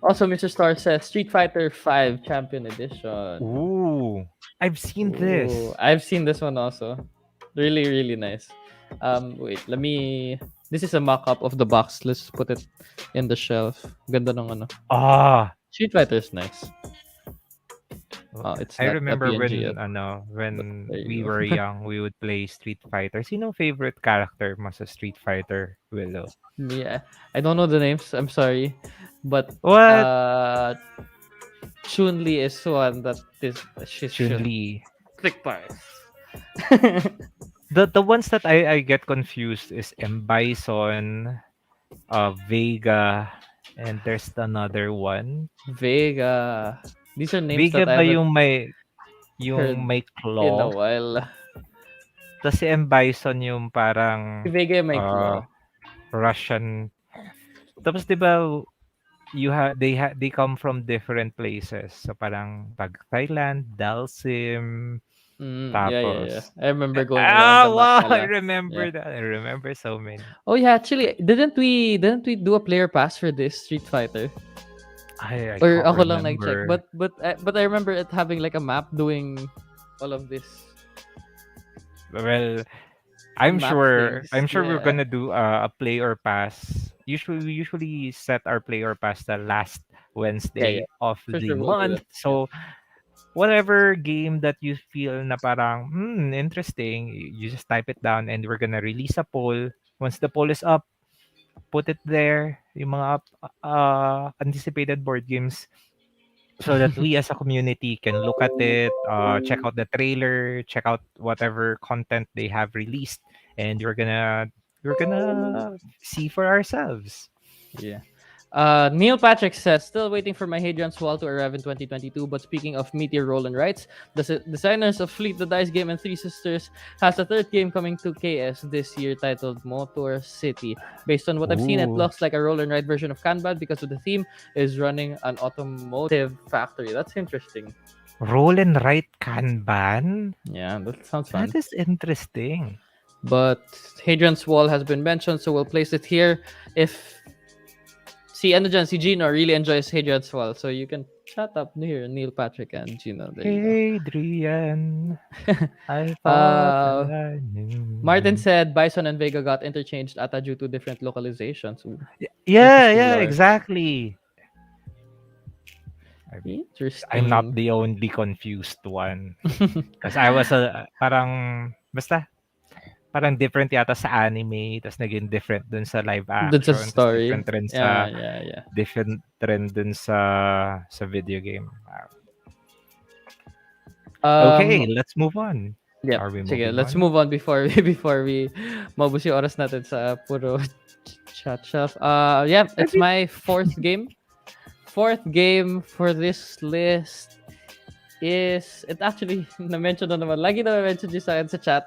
Also, Mr. Star says Street Fighter 5 Champion Edition. Ooh, I've seen Ooh, this. I've seen this one also. Really nice. Wait, let me. This is a mock-up of the box. Let's put it in the shelf. Ganda ng ano. Ah, Street Fighter is nice. w- Oh, it's I not a remember PNG when yet, but when there we you were go. young, we would play Street Fighter. Sino favorite character mo sa Street Fighter, Willow? Yeah, I don't know the names. I'm sorry, but What? Chun Li is one that is she's just Chun-Li. click bars. The ones that I get confused is M. Bison, Vega, and there's another one. Vega. These are names Vega that I ba haven't yung heard may in a claw? while. Tapos si M. Bison yung Si parang Vega may claw. Russian. Tapos 'di ba they come from different places. So parang pag Thailand, Dalsim, Yeah. tapos I remember going around the map wow, I nila. remember Yeah. that. I remember so many. Oh yeah, actually, didn't we do a player pass for this Street Fighter? I Or can't ako lang nag-check. remember. But I remember it having like a map doing all of this Well, I'm map sure. things. I'm sure we're Yeah. gonna do a play or pass. Usually, we usually set our play or pass the last Yeah, yeah. Wednesday of For the sure we'll do that. month. Yeah. So whatever game that you feel na parang interesting, you just type it down and we're gonna release a poll. Once the poll is up, put it there. Yung mga anticipated board games so that we as a community can look at it, check out the trailer, check out whatever content they have released, and we're gonna see for ourselves. Yeah. Neil Patrick says, still waiting for my Hadrian's Wall to arrive in 2022. But speaking of Meteor Roland rights, the designers of Fleet the Dice game and Three Sisters has a third game coming to KS this year titled Motor City. Based on what I've seen, it Ooh, looks like a roll and ride version of Kanban because of the theme is running an automotive factory. That's interesting. roll and write Kanban. Yeah, that sounds That fun. is interesting. But Hadrian's Wall has been mentioned, so we'll place it here. If si ano dyan, si Gino really enjoys Hadrian's Wall, so you can chat up here, Neil Patrick and Gino. There you go. Adrian, I thought that uh, I knew Martin you. said Bison and Vega got interchanged ata due to different localizations. Ooh, Yeah, interesting yeah, lore. exactly. I'm not Interesting. the only confused one. Because I was basta, parang different yata sa anime, tas naging different dun sa live That's a action, tas story. different rin Yeah, sa, yeah, yeah. different rin dun sa video game. Okay, Um, let's move on. yep. Are we Sige, moving let's on? move on before we before we maubos yung oras natin sa puro chat shelf. Yeah, I it's mean, my fourth game for this list is it actually na-mention na naman. Lagi na mention yung sa akin sa chat.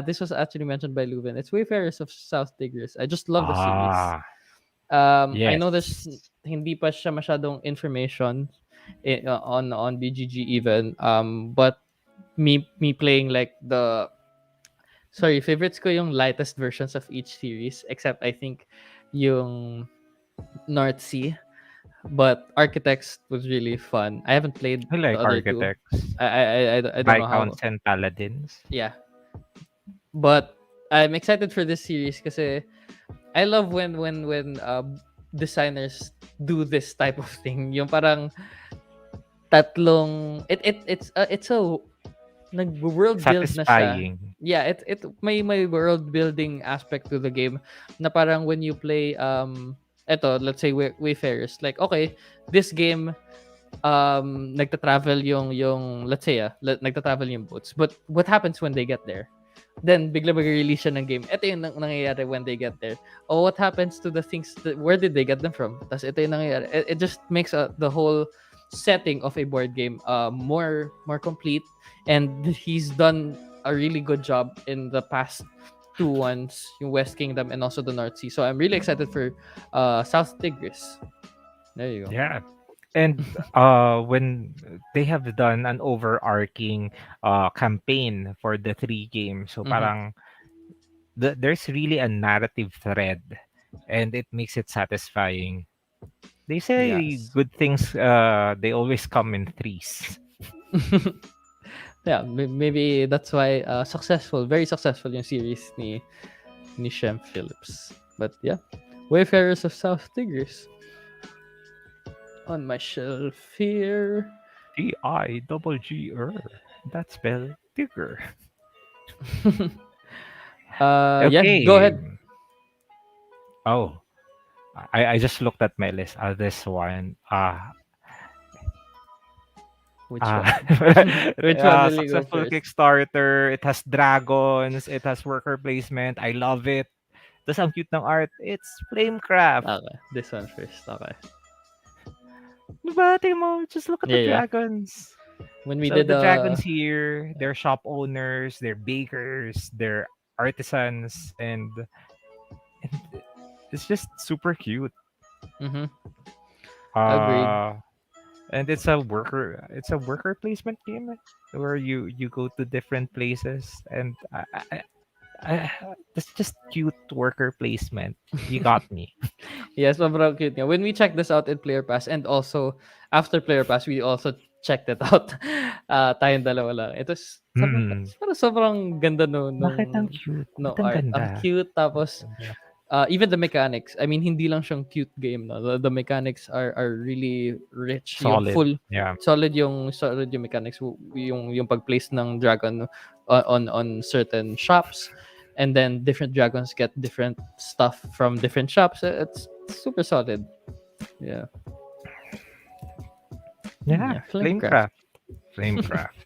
This was actually mentioned by Leuven. It's Wayfarers of South Tigris. I just love the series. ah, I know there's yes. hindi pa siya masyadong information on BGG even. But me playing like the sorry, favorites ko yung lightest versions of each series except I think yung North Sea. But Architects was really fun. I haven't played I the like other two. architects, I don't know how. viscounts, and paladins. Yeah, but I'm excited for this series kasi I love when designers do this type of thing. Yung parang tatlong it's a nag-world build na siya. Satisfying. Yeah, it may world building aspect to the game na parang when you play eto let's say Wayfarers like okay, this game nagta-travel yung let's say nagta-travel yung boats. But what happens when they get there? Then bigla mag-release siya ng game. Ito yung nangyayari when they get there. Or what happens to the things where did they get them from? Tas ito yung nangyayari. It just makes the whole setting of a board game more complete, and he's done a really good job in the past two ones, yung West Kingdom and also the North Sea. So I'm really excited for South Tigris. There you go. Yeah. And when they have done an overarching campaign for the three games, so Mm-hmm. parang there's really a narrative thread, and it makes it satisfying. They say Yes. good things they always come in threes. Yeah, maybe that's why very successful yung series ni Shem Phillips. But yeah, Wayfarers of South Tigris on my shelf here. Tiggr. That spell Tigger. Yeah, go Okay. ahead. Oh, I just looked at my list. This one. Which Ah, one? Which one will you go successful first? Kickstarter. It has dragons. It has worker placement. I love it. Tapos ang cute ng art. It's Flamecraft. Okay, this one first. Okay. Diba, tingnan mo, just look at the Yeah, yeah. dragons. When we So did the dragons here, they're shop owners, they're bakers, they're artisans, and it's just super cute. mm-hmm, agreed. Uh, and it's a worker placement game where you go to different places, and Uh, that's just cute worker placement. You got me. Yes, sobrang cute niya. When we checked this out in Player Pass and also after Player Pass, we also checked it out. Tayong dalawa lang. Ito sabi ko, Mm. parang sobrang ganda Bakit ang cute? no Ba't ang art. Ang ganda? cute tapos Ganda. even the mechanics. I mean, hindi lang siyang cute game, no. The mechanics are really rich. Yung Solid. full Yeah. solid yung mechanics, yung pag-place ng dragon on certain shops, and then different dragons get different stuff from different shops. It's super solid. Yeah. Yeah. Yeah, Flamecraft. Flamecraft. Flamecraft.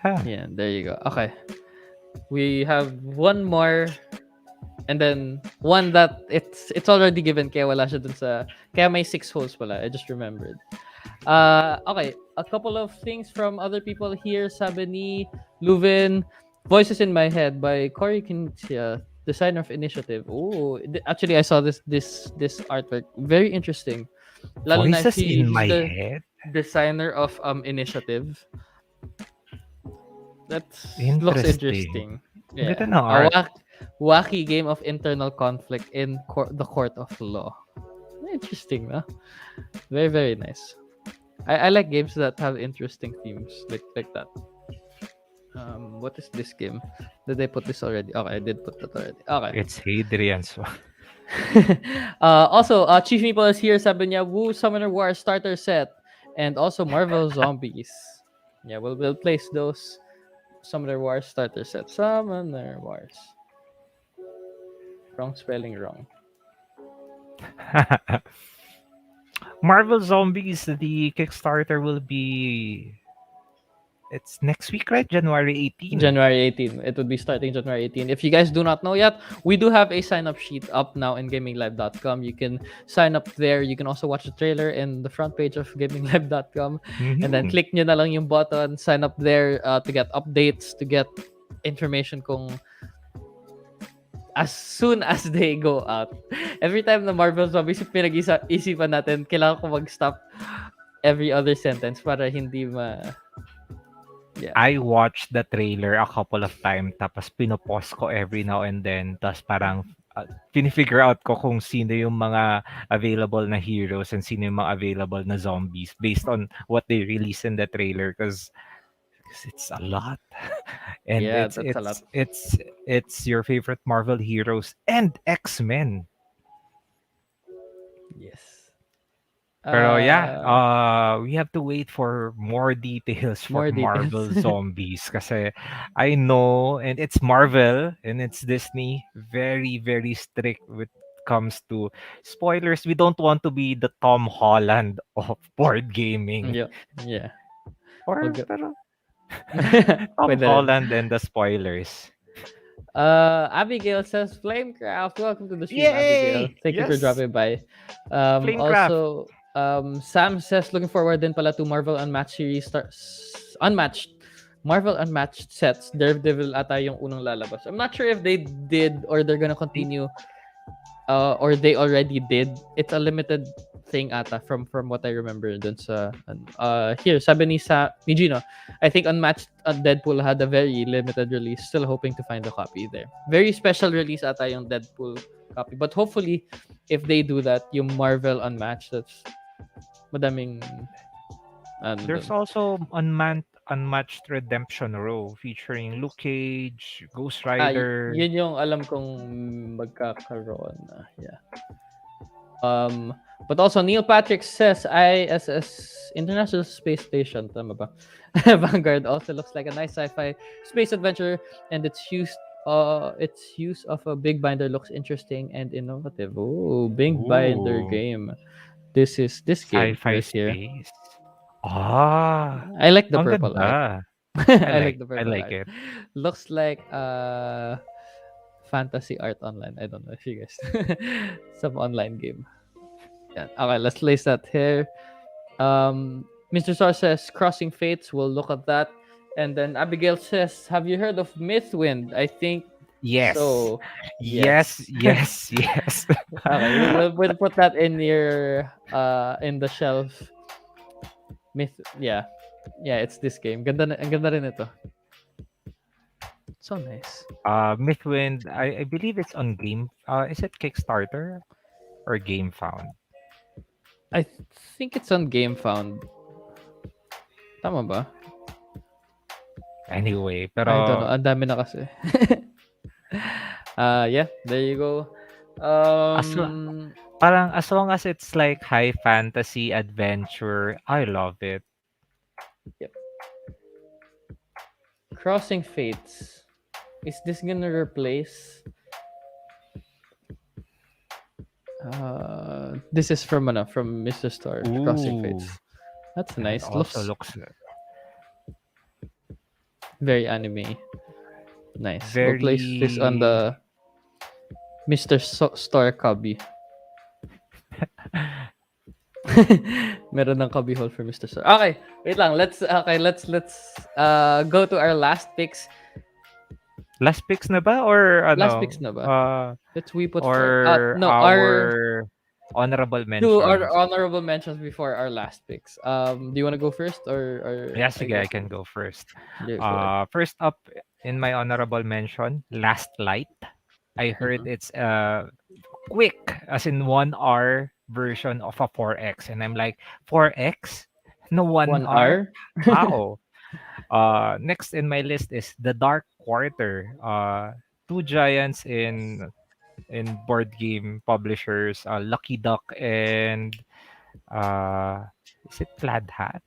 Huh. Yeah, there you go. Okay. We have one more, and then one that it's already given, kaya wala siya dun sa, kaya may 6 holes pala. I just remembered. Okay, a couple of things from other people here. Sabi ni Luvin, Voices in My Head by Cory Kintia, designer of Initiative. Oh, actually I saw this artwork. Very interesting. Lalo na if Voices in he's my the head. designer of Initiative. That looks Interesting. interesting. Ganda Yeah. ng art. Wacky game of internal conflict in the court of law. Interesting, no? Very, very nice. I like games that have interesting themes like that. What is this game? Did I put this already? Okay, I did put that already. Okay. It's Hadrian's. Also, Chief Meeple is here. Sabi niya, Woo Summoner War starter set, and also Marvel Zombies. Yeah, we'll place those Summoner Wars starter set. Summoner Wars. Wrong spelling, wrong. Marvel Zombies, the Kickstarter will be. It's next week, right? January 18. January 18. It would be starting January 18. If you guys do not know yet, we do have a sign up sheet up now in gaminglive.com. You can sign up there. You can also watch the trailer in the front page of gaminglive.com. And then Mhm. click nyo na lang yung button, sign up there to get updates, to get information kung as soon as they go out. Every time na Marvel Zombies yung pinag-isipan natin, kailangan ko mag-stop every other sentence para hindi Yeah. I watched the trailer a couple of times tapos pinopause ko every now and then tapos parang pinifigure out ko kung sino yung mga available na heroes and sino yung mga available na zombies based on what they release in the trailer because it's a lot and Yeah, that's a lot. it's your favorite Marvel heroes and X-Men. Yes. Pero yeah, we have to wait for more details for More details. Marvel Zombies kasi I know, and it's Marvel and it's Disney, very, very strict when it comes to spoilers. We don't want to be the Tom Holland of board gaming. Yeah. Yeah. Or Okay. pero Tom Pwede rin. Holland and the spoilers. Abigail says, Flamecraft, welcome to the stream, Yay! Abigail. Thank you for Yes! dropping by. Flamecraft. Also, Sam says, looking forward din pala to Marvel Unmatched series. Marvel Unmatched sets. Daredevil ata yung unang lalabas. I'm not sure if they did or they're gonna continue or they already did. It's a limited thing ata from what I remember dun sa here sabi ni Gino, I think Unmatched Deadpool had a very limited release, still hoping to find a copy there. Very special release ata yung Deadpool copy, but hopefully if they do that, yung Marvel Unmatched, that's madaming There's also Unmatched Redemption Row featuring Luke Cage, Ghost Rider. yun yung alam kong magkakaroon na. Yeah. But also Neil Patrick says ISS International Space Station, tama ba? Vanguard also looks like a nice sci-fi space adventure, and its use of a big binder looks interesting and innovative. Oh, big binder Ooh. game. This game Sci-fi right here. space. Ah, I like the ang purple art. ganda. I like the I purple like art. it. Looks like fantasy art online. I don't know if you guys some online game. Yeah. Okay, let's place that here. Mr. Star says Crossing Fates. We'll look at that. And then Abigail says, have you heard of Mythwind? I think Yes. so. Yes. Yes. Okay, we'll put that in your in the shelf. Yeah, it's this game. Ang ganda rin ito. So nice. Mythwind, I believe it's on Game. Is it Kickstarter or Game Found? I think it's on Game Found. Tama ba? Anyway, I don't know. pero Ang dami na kasi. Yeah, there you go. as lo- Um, parang as long as it's like high fantasy adventure, I love it. yep. Crossing Fates. Is this gonna replace? This is from Mr. Star. Crossing Ooh, Fates. That's that nice. also Looks looks very anime. Nice. We'll place this on very. the Mr. Star cubby. Meron ng cubby hole for Mr. Star. Okay, wait lang. Let's go to our last picks. Last picks na ba or Last picks ano? na ba? Let's we put for Or no our our honorable do our mentions. honorable mentions before our last picks. Do you want to go first or Yeah, I sige, go I can first? go first. Yeah, go ahead. First up in my honorable mention, Last Light. I heard Mm-hmm. it's quick, as in 1 hour version of a 4X. And I'm like, 4X? No, 1 hour? 1 hour. How? Next in my list is The Dark Quarter. Two giants in board game publishers, Lucky Duck and uh, is it Plaid Hat?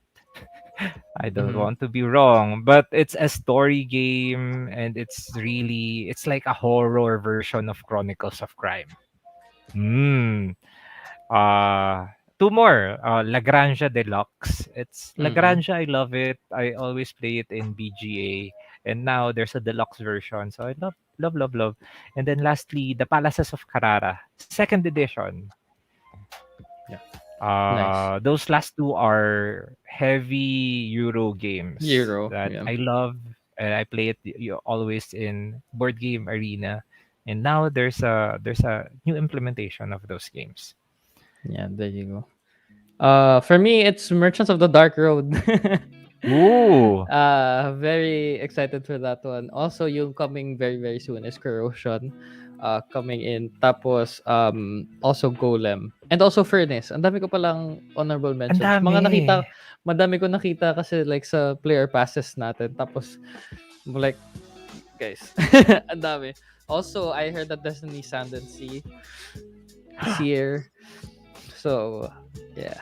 I don't Mm-hmm. want to be wrong, but it's a story game and it's like a horror version of Chronicles of Crime. Hmm. Uh, Two more. La Granja Deluxe. It's La Mm-mm. Granja. I love it. I always play it in BGA, and now there's a deluxe version. So I love. And then lastly, The Palaces of Karara, second edition. Yeah. Nice. Those last two are heavy Euro games Euro. that Yeah. I love. And I play it always in board game arena. And now there's a new implementation of those games. Yeah. There you go. For me, it's Merchants of the Dark Road. Ooh, Very excited for that one. Also, yung coming very very soon is Corrosion. Coming in. Tapos, also Golem. And also Furnace. Ang dami ko palang honorable ang mentions. dami. Madami ko nakita kasi like sa player passes natin. Tapos, like, guys, ang dami. Also, I heard that Destiny Sand and Sea this year. So, yeah.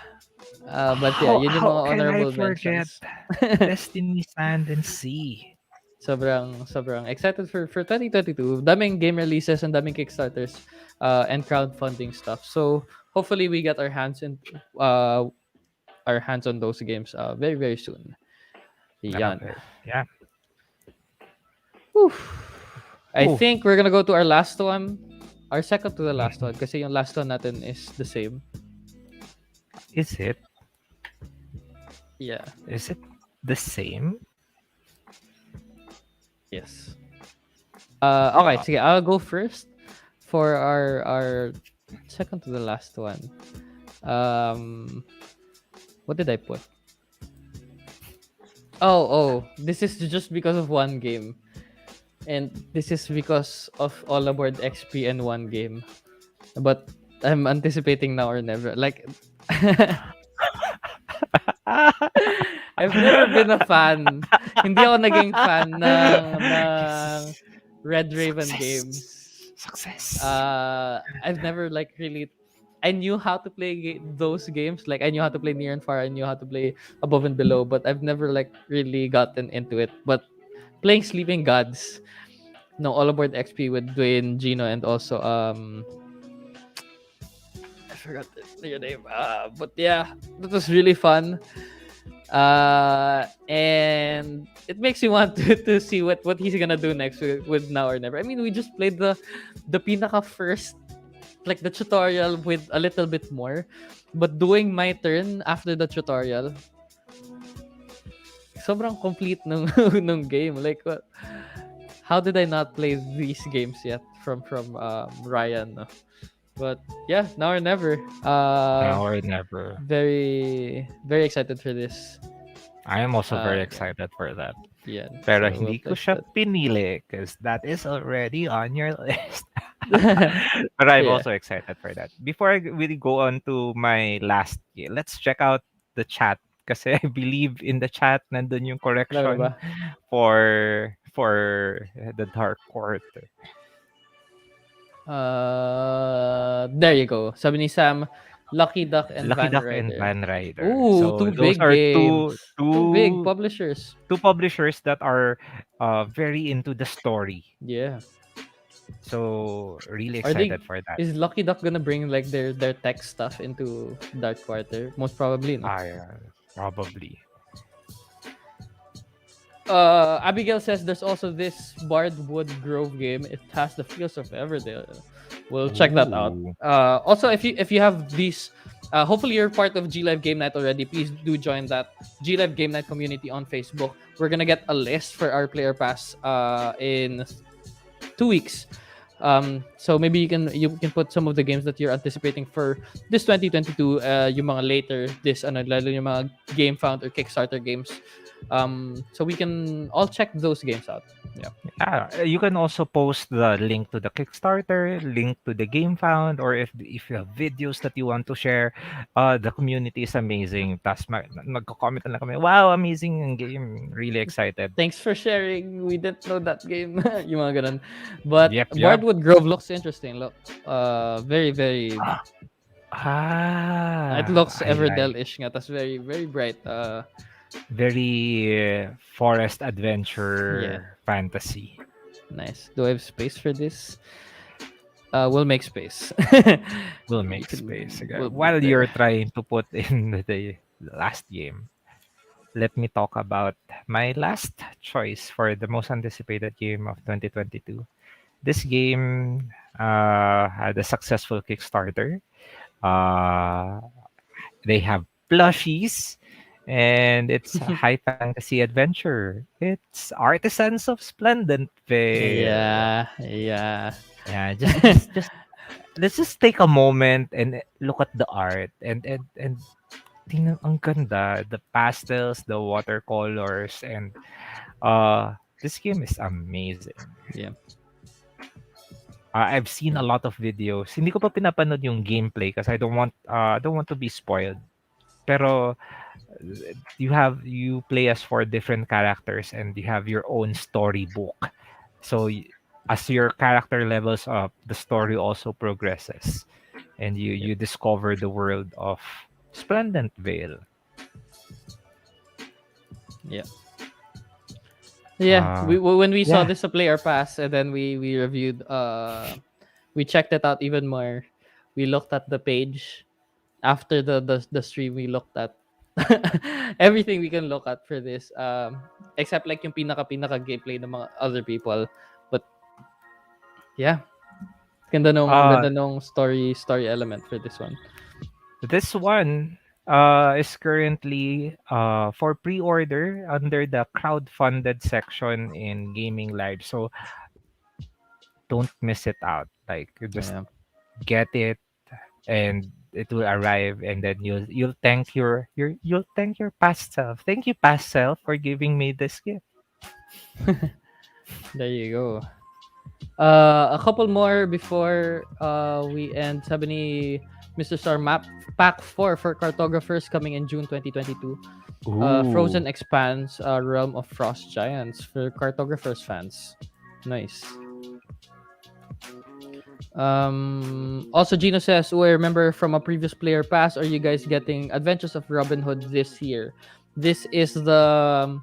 But yeah, yun yung How mga can I honorable forget mentions. Destiny Sand and Sea? Sobrang excited for 2022. Daming game releases and daming Kickstarters and crowdfunding stuff. So hopefully we get uh our hands on those games very very soon. I love Yan. it. Yeah. Whew. I Ooh, think we're gonna go to our last one. Our second to the last mhm. one kasi yung last one natin is the same. Is it? Yeah. Is it the same? Yes. Okay, sige, I'll go first for our second to the last one. What did I put? Oh, this is just because of one game. And this is because of All Aboard XP and one game. But I'm anticipating Now or Never. Like I've never been a fan. Hindi ako naging fan ng Yes. Red Raven games. Success. Success. I've never like really. I knew how to play those games. Like I knew how to play Near and Far. I knew how to play Above and Below. But I've never like really gotten into it. But playing Sleeping Gods, no, All Aboard XP with Dwayne, Gino, and also I forgot your name. But yeah, that was really fun. And it makes me want to see what he's gonna do next with Now or Never. I mean, we just played the pinaka first, like the tutorial with a little bit more, but doing my turn after the tutorial, sobrang complete nung nung game. Like, how did I not play these games yet from Ryan? No? But yeah, Now or Never. Now or never. Very very excited for this. I am also very Yeah. excited for that. Yeah. Pero So we'll hindi ko place siya that. pinili because that is already on your list. But I'm Yeah. also excited for that. Before I really go on to my last game, let's check out the chat kasi I believe in the chat nandun yung Talaga ba? correction for the Dark Court. There you go. Sabi ni Sam, Lucky Duck and Lucky Van Duck and Rider. Van Rider. Ooh, So two those big are games. Two big publishers. two publishers that are very into the story. Yeah. So really Are they? excited for that. Is Lucky Duck gonna bring like their tech stuff into Dark Quarter? Most probably, no. I probably. Abigail says there's also this Bardwood Grove game. It has the feels of Everdale. We'll check that out. Ooh. Also, if you have these, hopefully you're part of G Live Game Night already. Please do join that G Live Game Night community on Facebook. We're gonna get a list for our player pass in 2 weeks. So maybe you can put some of the games that you're anticipating for this 2022, yung mga later this ano lalo yung mga game found or Kickstarter games. So we can all check those games out. Yeah. You can also post the link to the Kickstarter, link to the game found, or if you have videos that you want to share. The community is amazing. Tas nagko-comment na lang kami, wow, amazing yung game. Really excited. Thanks for sharing. We didn't know that game. Yung mga ganun. But Yep, yep. Bardwood Grove looks interesting. Look, very very. It looks I like Everdell-ish nga. Tas very very bright. very forest Yeah. adventure fantasy. Nice. Do I have space for this? We'll make space. We'll You make can- space. we'll put While there. you're trying to put in the last game, let me talk about my last choice for the most anticipated game of 2022. This game had a successful Kickstarter. Uh, they have plushies, and it's a high fantasy adventure. It's Artisans of Splendent Vale. Yeah, yeah. Yeah, just let's just take a moment and look at the art and tingnan ang ganda, the pastels, the watercolors, and this game is amazing. Yeah. I've seen a lot of videos. Hindi ko pa pinapanood yung gameplay kasi I don't want to be spoiled. Pero you play as four different characters and you have your own storybook. So as your character levels up, the story also progresses, and you discover the world of Splendent Vale. Yeah. Yeah, when we saw Yeah. this a player pass and then we reviewed we checked it out even more. We looked at the page after the stream. We looked at everything we can look at for this except like yung pinaka gameplay ng mga other people. But yeah, Uh, ganda nung story element for this one. this one is currently for pre-order under the crowd-funded section in Gaming Live. So don't miss it out. Like you just Yeah. get it and it will arrive, and then you'll thank you'll thank your past self. Thank you, past self, for giving me this gift. There you go. A couple more before we end. Sabi ni Mr. Star Map Pack 4 for cartographers coming in June 2022. Frozen Ooh. Expanse, Realm of Frost Giants for cartographers fans. Nice. Also, Gino says, "Oh, I remember from a previous player pass. Are you guys getting Adventures of Robin Hood this year? This is the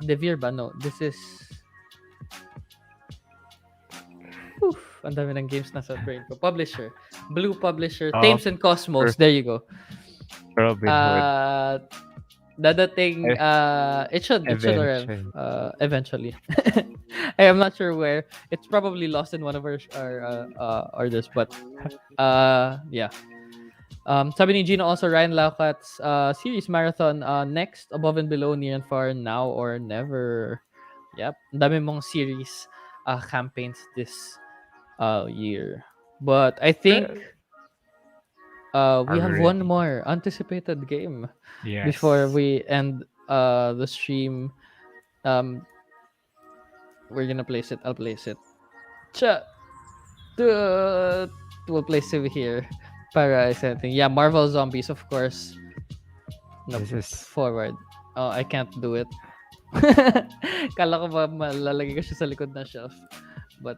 Devir ba? No, this is. Oof, ang dami ng games na sa brain ko. Publisher, Blue Publisher, Oh, Thames and Cosmos. There you go. Robin Hood. Dadating, it should arrive Eventually. eventually. I am not sure where. It's probably lost in one of our orders, but yeah. Sabi ni Gino also, Ryan Laucat's series marathon next, Above and Below, Near and Far, Now or Never. Yep, ang dami mong series campaigns this year. But I think we have one Already. more anticipated game Yes. before we end the stream. Um, we're gonna place it. I'll place it. Cha. Uh, we'll place it here. Para is anything. Yeah, Marvel Zombies, of course. No, This is forward. Oh, I can't do it. Kala ko ba malalagay ko siya sa likod ng shelf. But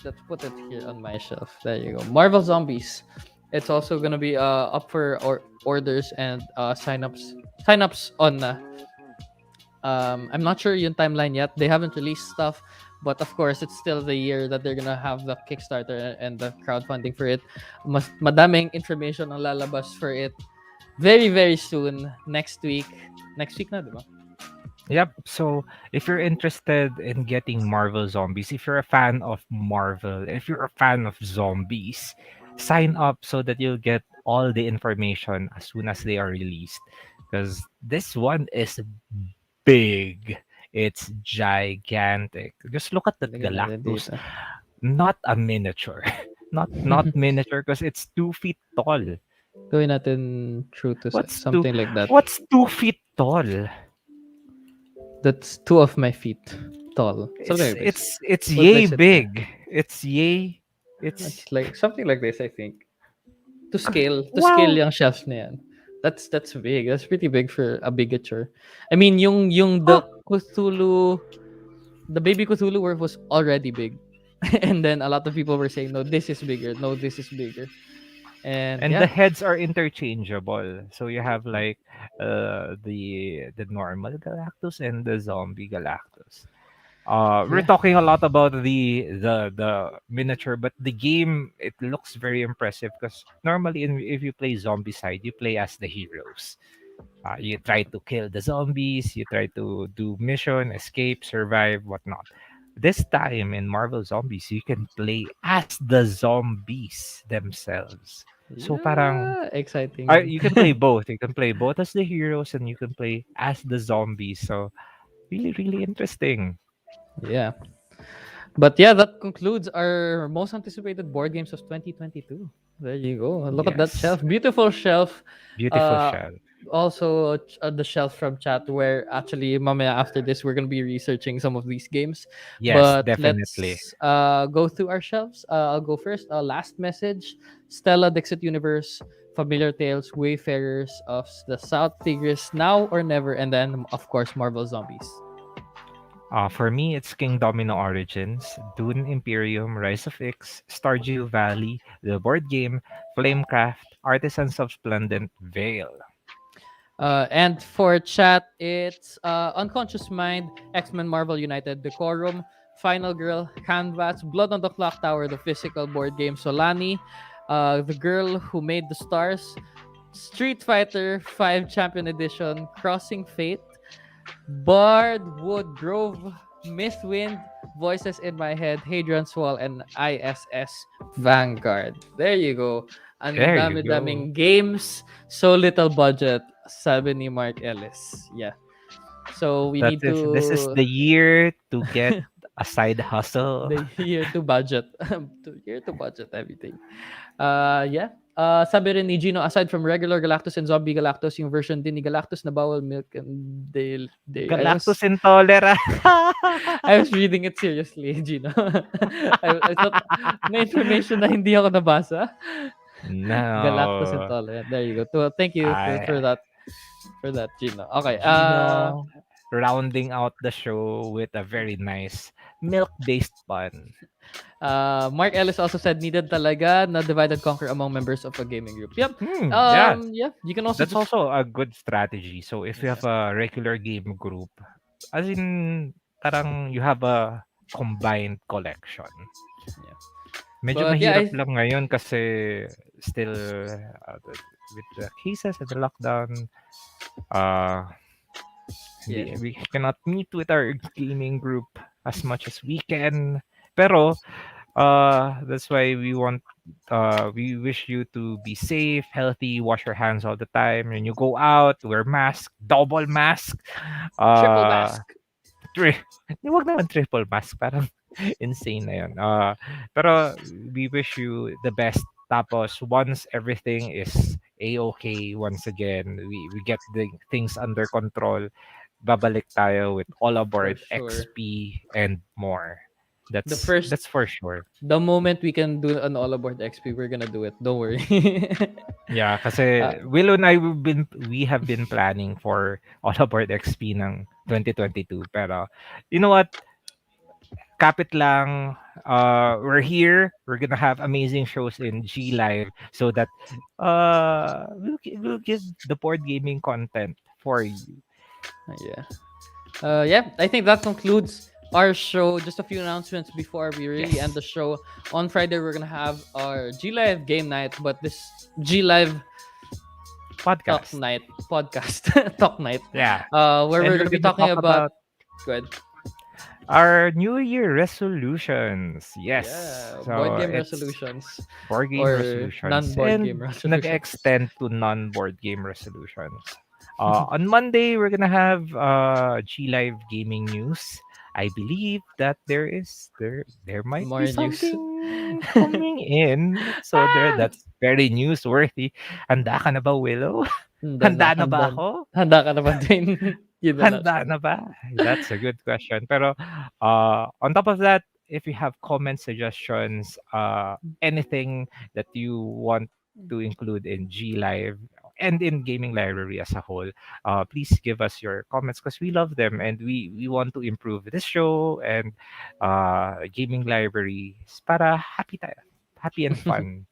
let's put it here on my shelf. There you go. Marvel Zombies. It's also gonna be up for orders and signups. Signups on I'm not sure yung timeline yet. They haven't released stuff, but of course, it's still the year that they're gonna have the Kickstarter and the crowdfunding for it. Madaming information ang lalabas for it very very soon next week. Next week na, diba? Yep. So if you're interested in getting Marvel Zombies, if you're a fan of Marvel, if you're a fan of zombies, sign up so that you'll get all the information as soon as they are released. Because this one is big. It's gigantic. Just look at that Lagyan natin Galactus. dito. Not a miniature. Not miniature because it's 2 feet tall. Gawin natin true to What's two something like that. what's 2 feet tall? That's 2 of my feet tall. Something It's like this. it's it's We'll yay place it here. big. It's yay. It's It's like something like this, I think. To scale wow. yung shelf na yan. That's big. That's pretty big for a bigature. I mean, yung the Huh. Cthulhu, the baby Cthulhu was already big, and then a lot of people were saying, "No, this is bigger. No, this is bigger." And And the yeah, heads are interchangeable. So you have like the normal Galactus and the zombie Galactus. We're yeah, talking a lot about the miniature, but the game it looks very impressive because normally if you play zombie side, you play as the heroes. You try to kill the zombies, you try to do mission, escape, survive, whatnot. This time in Marvel Zombies, you can play as the zombies themselves. So parang yeah, exciting. you can play both. You can play both as the heroes and you can play as the zombies. So really, really interesting. Yeah. But yeah, that concludes our most anticipated board games of 2022. There you go. Look at that Yes. shelf. Beautiful shelf. Beautiful Uh, shell. also, the shelf from chat where actually, mamaya after this, we're going to be researching some of these games. Yes, But definitely. let's go through our shelves. I'll go first. Last Message, Stella Dixit Universe, Familiar Tales, Wayfarers of the South Tigris, Now or Never, and then, of course, Marvel Zombies. For me, it's King Domino Origins, Dune Imperium, Rise of X, Stardew Valley, the board game, Flamecraft, Artisans of Splendent Vale. And for chat, it's Unconscious Mind, X-Men Marvel United, Decorum, Final Girl, Canvas, Blood on the Clock Tower, the physical board game, Solani, The Girl Who Made the Stars, Street Fighter 5 Champion Edition, Crossing Fate, Bard, Wood Grove, Mythwind, Voices in My Head, Hadrian's Wall, and ISS Vanguard. There you go. Ang There you go. dami-daming games, so little budget, sabi ni Mark Ellis. Yeah. So we That need is this is to the year to get a side hustle. the year to budget. Year to budget everything. Yeah. Sabi rin ni Gino, aside from regular Galactus and Zombie Galactus, yung version din ni Galactus na bawal milk and they Galactus Intolerant. I was reading it seriously, Gino. I thought may information na hindi ako nabasa. Galactus No. Intolerant. There you go. Thank you I for that, Gino. Okay. Gino rounding out the show with a very nice milk-based pun. Mark Ellis also said needed talaga na divide and conquer among members of a gaming group. Yep. Yeah, Yeah. You can also that's just also a good strategy. So if you yeah. have a regular game group, as in parang you have a combined collection. Yeah. Medyo But yeah, mahirap lang ngayon kasi still with the cases and the lockdown, uh, yeah. we cannot meet with our gaming group as much as we can. Pero that's why we wish you to be safe, healthy, wash your hands all the time. When you go out, wear mask, double mask. Triple Uh, mask. Wag naman triple mask, parang insane na yun. Pero we wish you the best. Tapos once everything is a-okay once again, we get the things under control. babalik tayo with All For Aboard sure. XP and more. The first, That's for sure. the moment we can do an all aboard XP, we're gonna do it. Don't worry. Yeah, kasi uh, Willow and I we have been planning for All Aboard XP ng 2022 pero you know what? Kapit lang. We're here. We're gonna have amazing shows in G Live so that we'll give the board gaming content for you. yeah. Yeah, I think that concludes our show. Just a few announcements before we really end the Yes. show. On Friday, we're gonna have our G Live game night, but this G Live talk Podcast. night podcast talk night, Yeah. where And we're we're gonna be gonna talking talk about. about Good. our New Year resolutions. Yes. Yeah, board So game it's resolutions board game or resolutions non-board game and resolutions. nag-extend to non-board game resolutions. On Monday, we're gonna have G Live gaming news. I believe that there might be More news. something coming in. So Ah! that's very newsworthy. Handa ka na ba, Willow? Handa na, Handa na ba handa. ako? Handa ka na ba din? Yun na lang. Handa na ba? That's a good question. Pero on top of that, if you have comments, suggestions, anything that you want to include in G Live and in gaming library as a whole, please give us your comments because we love them and we want to improve this show and gaming library para happy tayo. Happy and fun.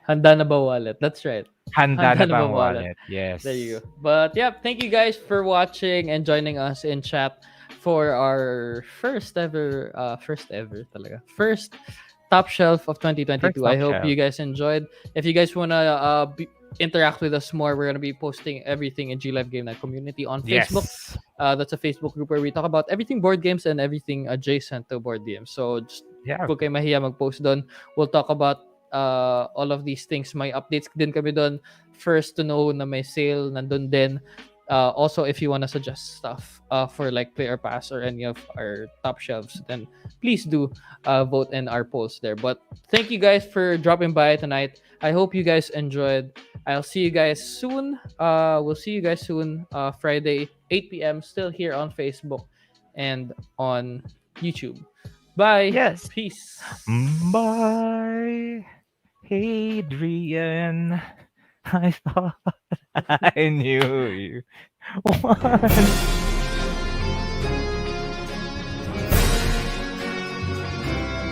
Handa na ba wallet? That's right. Handa Handa na na ba ba ang wallet? wallet? There you Yes. go. But yeah, thank you guys for watching and joining us in chat for our first ever talaga. First top shelf of First 2022. I top hope shelf. you guys enjoyed. If you guys wanna interact with us more, we're gonna be posting everything in G Live Game Night community on Facebook. Yes. That's a Facebook group where we talk about everything board games and everything adjacent to board games. So just Yeah. huwag kayo mahiya mag-post doon. We'll talk about all of these things. May updates din kami doon. First to know na may sale, nandun din. Also, if you want to suggest stuff for like Player Pass or any of our top shelves, then please do vote in our polls there. But thank you guys for dropping by tonight. I hope you guys enjoyed. I'll see you guys soon. We'll see you guys soon. Friday, 8 p.m. Still here on Facebook and on YouTube. Bye. Yes. Peace. Bye, Adrian. I thought I knew you once.